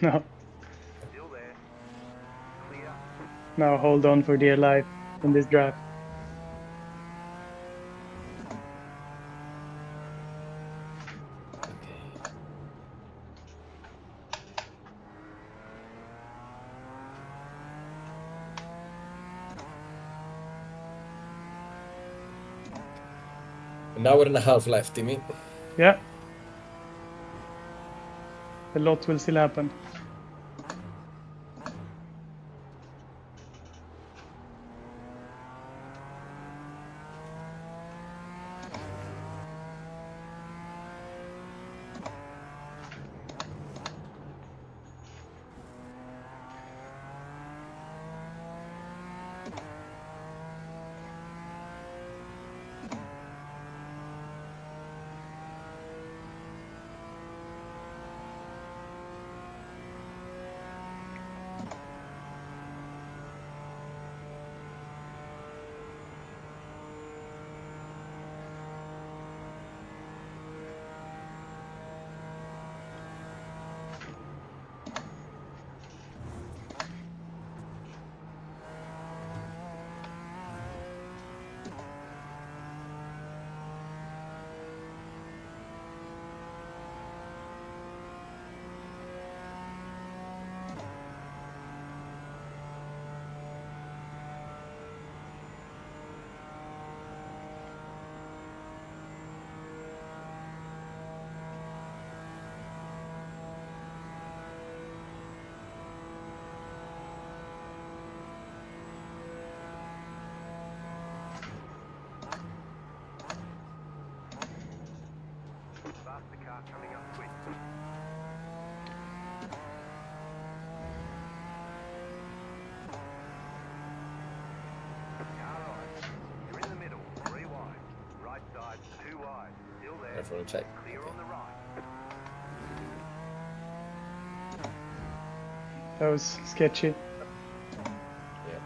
No, Still there. Clear. now hold on for dear life in this draft. Okay. An hour and a half left, Timmy. Yeah, a lot will still happen. Faster car coming up quick. Car right. You're in the middle, 3 wide. Right side, 2 wide. Still there. Careful inside. Clear on the right. That was sketchy. Yeah.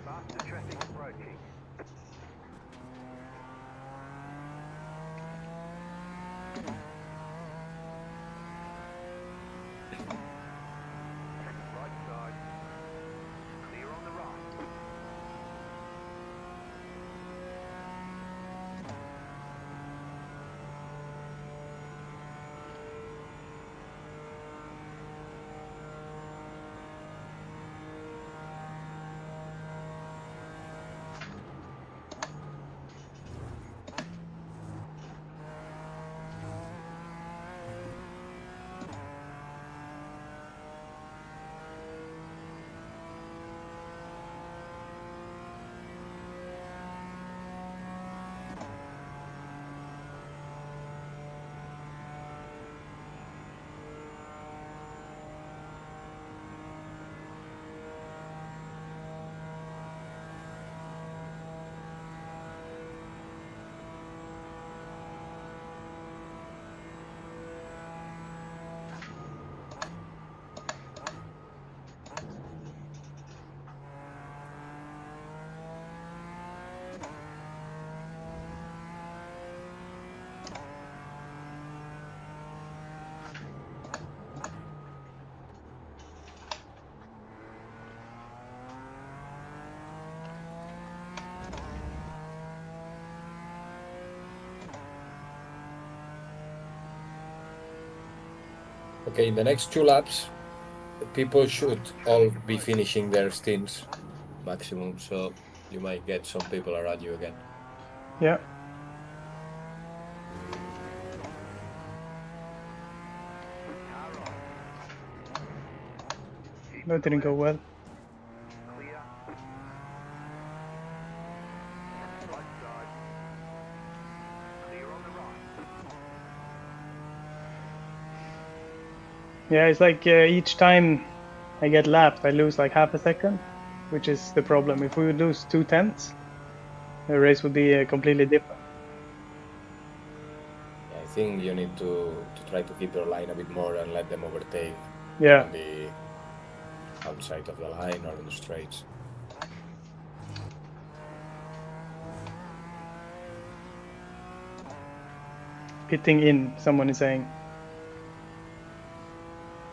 Faster traffic approaching. Okay, in the next 2 laps, people should all be finishing their stints maximum, so you might get some people around you again. Yeah. That didn't go well. Clear. Right side. Clear on the right. Yeah, it's like each time I get lapped, I lose like half a second, which is the problem. If we would lose 2/10, the race would be completely different. I think you need to try to keep your line a bit more and let them overtake Yeah. on the outside of the line or on the straights. Pitting in, someone is saying.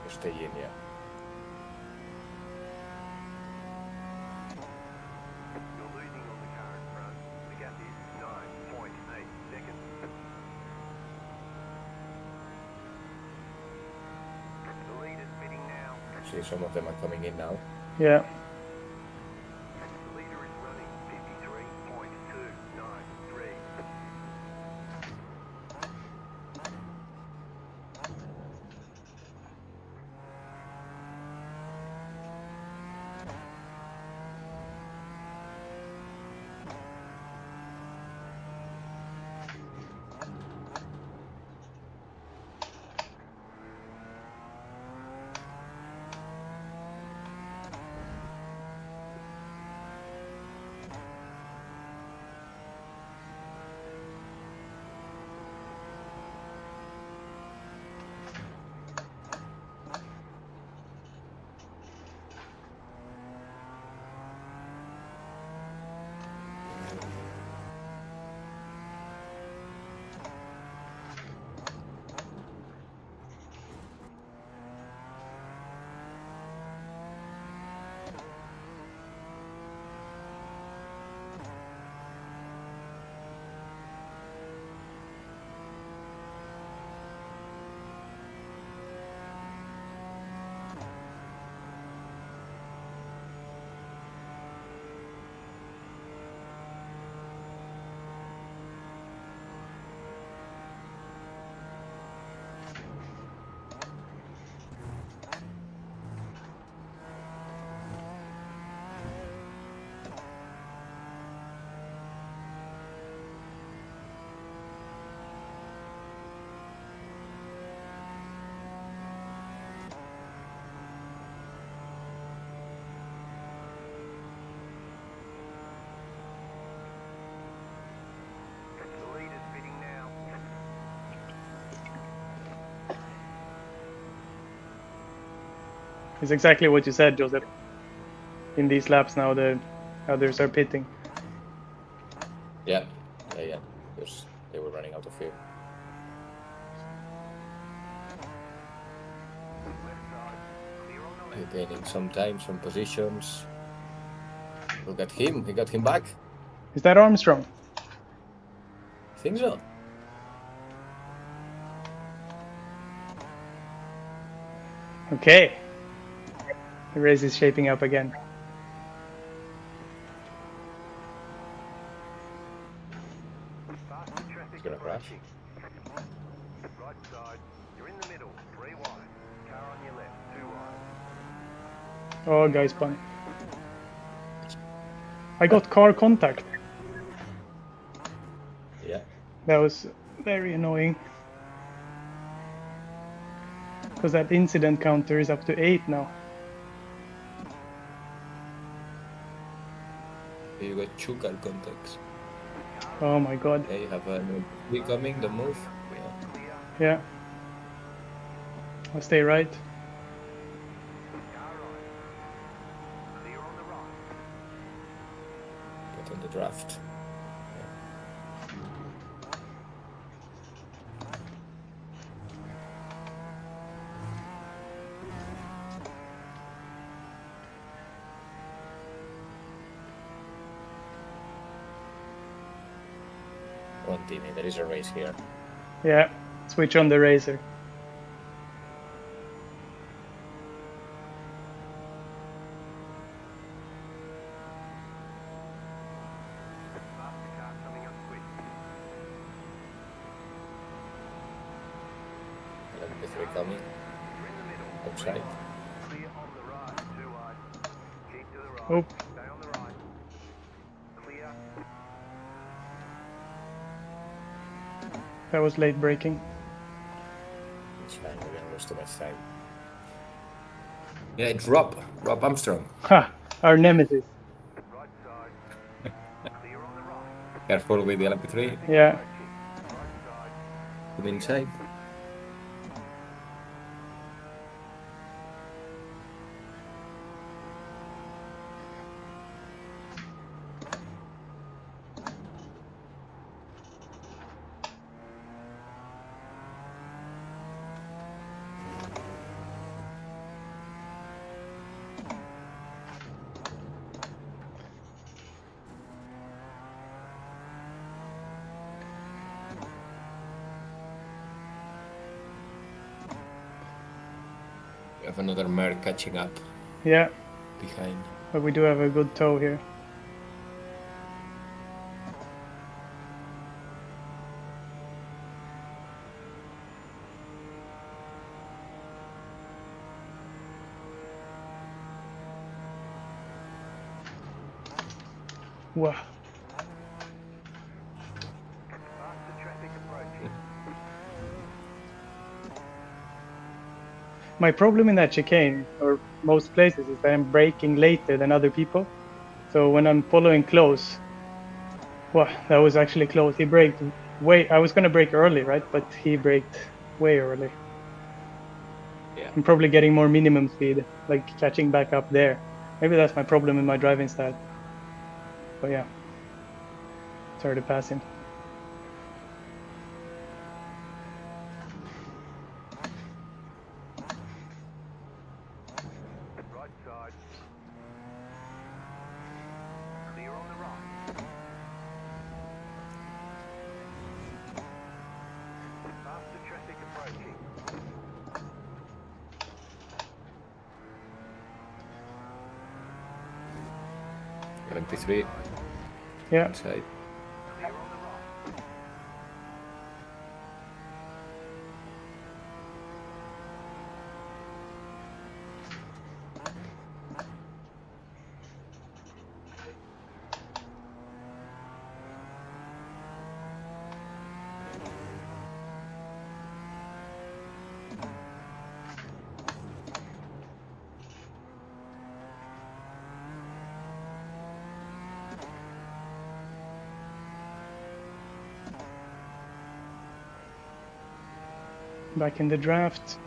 You stay in, yeah. You're losing on the car in front. The gap is 9.8 seconds. The leader's pitting now. See, some of them are coming in now. Yeah. The leader is running 53.293. The leader's pitting now. It's exactly what you said, Joseph. In these laps now, the others are pitting. Yeah. Because they were running out of fuel. Left side. Clear on the left. Gaining some time, some positions. Look at him. He got him back. Is that Armstrong? I think so. Okay. The race is shaping up again. Faster traffic gonna crash. approaching. Right side. You're in the middle. 3 wide. Car on your left. 2 wide. Oh, guy spun. I got car contact. Yeah. That was very annoying. Because that incident counter is up to 8 now. You got 2 car contacts. Oh my god. Okay, you have a becoming the move. Yeah. Clear. Yeah. I'll stay right. Car right. Clear on the right. Get on the draft. One Timmy, there is a race here. Yeah. Switch on the racer. LMP3 coming. Outside. Clear on the right, too wide. Keep to the right. Oh, Stay on the right. Clear. that was late braking. It's fine, we didn't lose too much time. Yeah, it's Rob Armstrong. Ha! Our nemesis. Right side. Clear on the right. Careful with the LMP3. Yeah. Right side. To the inside. We have another mare catching up Yeah, behind. but we do have a good tow here. Wow. Faster traffic approaching. My problem in that chicane, or most places, is that I'm braking later than other people. So when I'm following close, wow, that was actually close. He braked way. I was gonna brake early, right? But he braked way early. Yeah. I'm probably getting more minimum speed, like catching back up there. Maybe that's my problem in my driving style. But yeah, it's hard to pass him. Right side. Clear on the right. Faster traffic approaching. LMP3 Yeah, inside. Clear on the right. back in the draft.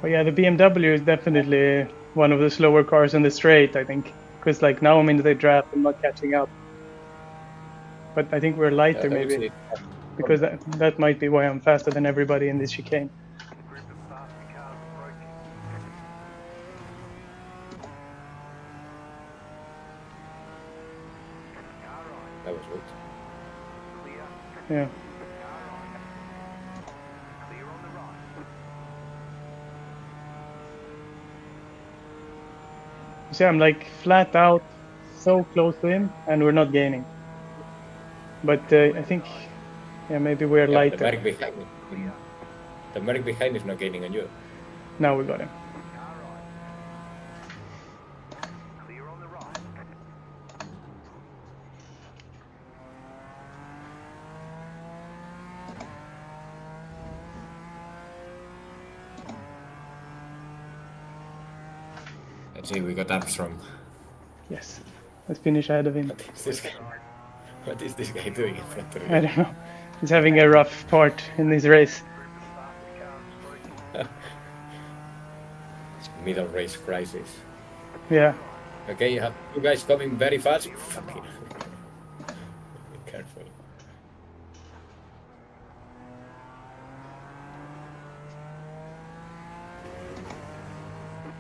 But yeah, the BMW is definitely one of the slower cars on the straight, I think. Because like now I'm in the draft, I'm not catching up. But I think we're lighter I would maybe, say because that might be why I'm faster than everybody in this chicane. Group of faster cars approaching. Car right. that was good. Clear. Yeah. Car right. Clear on the right. You see, I'm like flat out, so close to him, and we're not gaining. But I think, yeah, maybe we're Yeah, lighter. the Merc behind is not gaining on you. Now we got him. Car right. Clear on the right. Let's see, we got Armstrong. Yes. Let's finish ahead of him. What is this guy? What is this guy doing in front of I you? don't know. He's having a rough part in this race. It's middle race crisis. Yeah. Okay, you have two guys coming very fast. Fucking careful.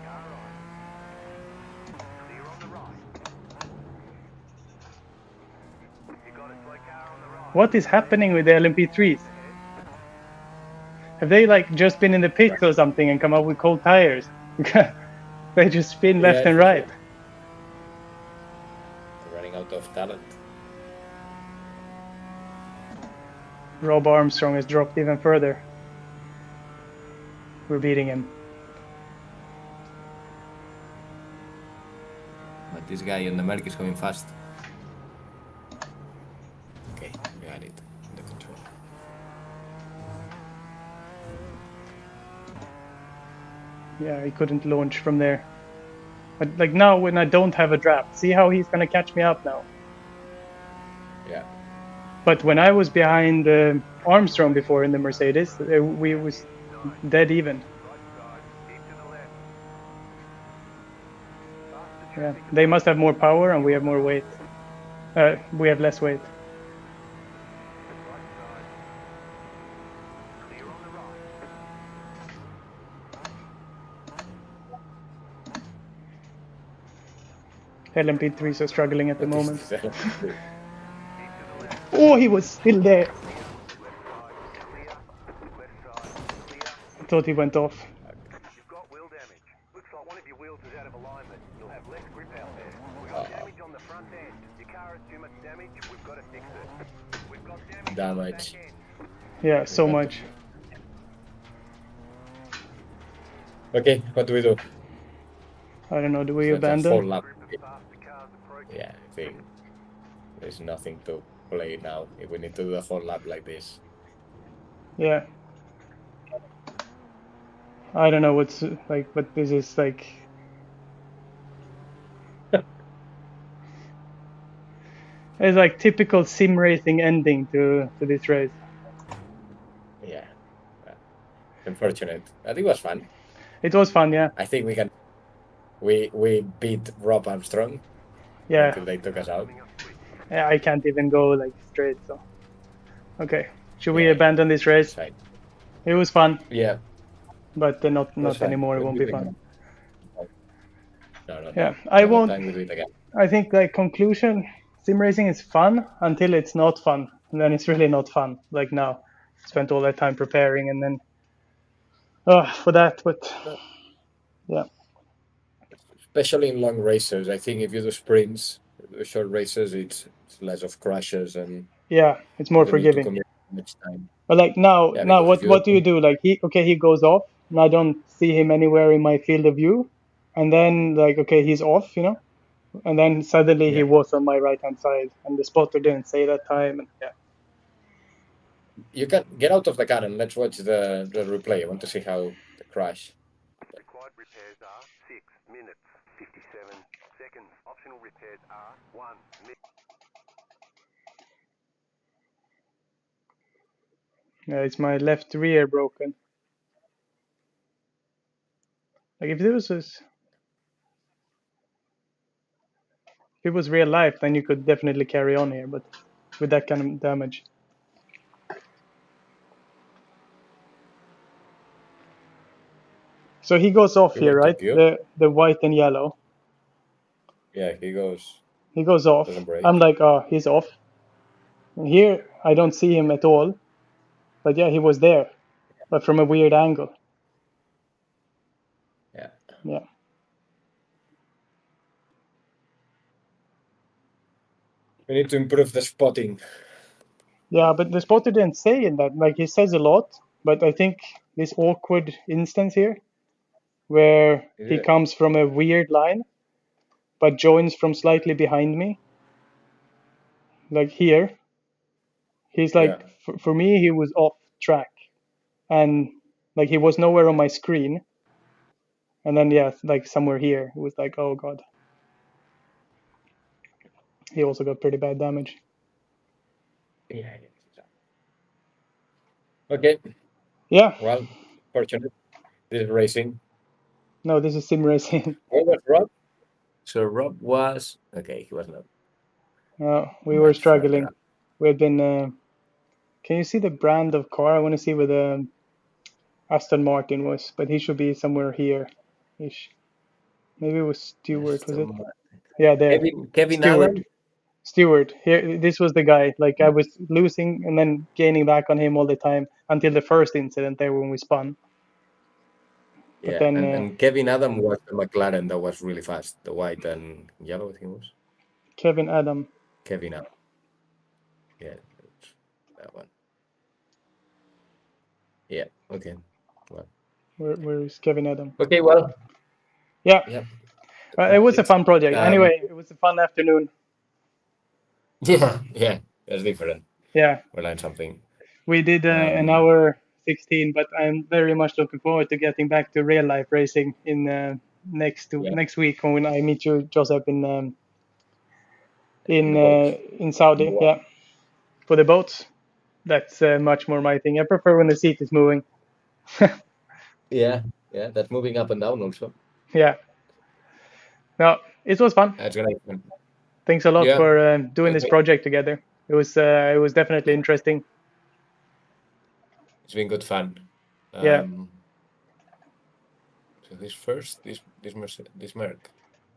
Car right. Clear on the right. You got a slow car on the right. What is happening with the LMP3s? Have they like just been in the pits or something and come up with cold tires? They just spin left Yeah, and for right. sure. Running out of talent. Rob Armstrong has dropped even further. We're beating him. But this guy on the Merc is coming fast. Okay, we got it under control. Yeah, he couldn't launch from there. But like now, when I don't have a draft, see how he's gonna catch me up now. Yeah. But when I was behind Armstrong before in the Mercedes, we was dead even. Yeah, they must have more power and we have more weight. We have less weight. LMP3s are struggling at the moment. Oh, he was still there. I thought he went off. You've got wheel damage. Looks like one of your wheels is out of alignment. You'll have less grip out there. We've got damage on the front end. Your car has too much damage. We've got to fix it. We've got damage on the back end. Yeah, so much. Okay, what do we do? I don't know. Do we That's a abandon? full lap. Fast the cars approaching. Yeah, I think there's nothing to play now if we need to do a full lap like this. Yeah. I don't know what's like, but this is like. It's like typical sim racing ending to this race. Yeah. Unfortunate. I think it was fun. It was fun, yeah. I think we can. We beat Rob Armstrong Yeah. until they took us out. Yeah, I can't even go like straight. So, okay. Should we Yeah, abandon this race? It's fine. It was fun, Yeah. but not fine. anymore. It We'll won't do be it fun. again. No. Yeah, I Another won't. time we do it again. I think like conclusion, sim racing is fun until it's not fun, and then it's really not fun. Like now, spent all that time preparing, and then for that. But yeah, Especially in long races, I think if you do sprints, short races, it's less of crashes and yeah, it's more you don't need to forgiving. commit much time. But like now, Yeah, now because if what do you do? Like he goes off, and I don't see him anywhere in my field of view, and then like okay, he's off, and then suddenly he Yeah. was on my right hand side, and the spotter didn't say that time, and yeah. You can get out of the car and let's watch the replay. I want to see how the crash. Required repairs are 6 minutes 57 seconds. Optional repairs are 1 minute. Yeah, it's my left rear broken. Like if it was real life, then you could definitely carry on here, but with that kind of damage. So he goes off He here, went to right? queue. The white and yellow. Yeah, he goes. He goes off. Doesn't break. I'm like, oh, he's off. And here I don't see him at all. But yeah, he was there, but from a weird angle. Yeah. Yeah. We need to improve the spotting. Yeah, but the spotter didn't say in that. Like he says a lot, but I think this awkward instance here, where he Yeah. comes from a weird line, but joins from slightly behind me. Like here, he's like, Yeah. for me, he was off track, and like he was nowhere on my screen. And then yeah, like somewhere here, it was like, oh god. He also got pretty bad damage. Yeah. Okay. Yeah. Well, fortunate. This is racing. No, this is sim racing. Where was Rob? So Rob was okay. He was not. We were Much struggling. further up. We had been. Can you see the brand of car? I want to see where the Aston Martin was, but he should be somewhere here, ish. Maybe it was Stewart, was it? Yeah, there. Kevin Stewart. Adam? Stewart. Here, this was the guy. Like I was losing and then gaining back on him all the time until the first incident there when we spun. But Yeah, then and Kevin Adam was the McLaren that was really fast, the white and yellow, I think it was. Kevin Adam. Kevin Adam. Yeah, that one. Yeah. Okay. Well. Where's Kevin Adam? Okay. Well. Yeah, Yeah. it was a It's- fun project. Anyway, it was a fun afternoon. Yeah. Yeah. That's different. Yeah, We learned something. we did an hour 16, but I'm very much looking forward to getting back to real life racing in next week when I meet you, Joseph, in Saudi. Wow. Yeah, for the boats. That's much more my thing. I prefer when the seat is moving. Yeah. Yeah. That's moving up and down also. Yeah. No, it was fun. That's gonna be fun. Thanks a lot Yeah. for doing this Okay. project together. It was definitely interesting. It's been good fun. Yeah. So this Merc.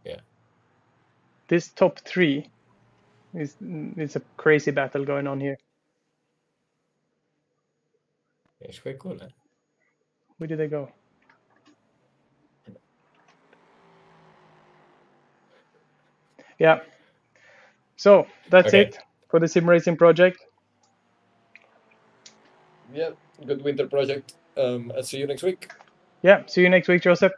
Yeah. This top 3 is a crazy battle going on here. It's quite cool. Huh? Where did they go? Yeah. So that's Okay. it for the sim racing project. Yeah. Good winter project. I'll see you next week. Yeah. See you next week, Joseph.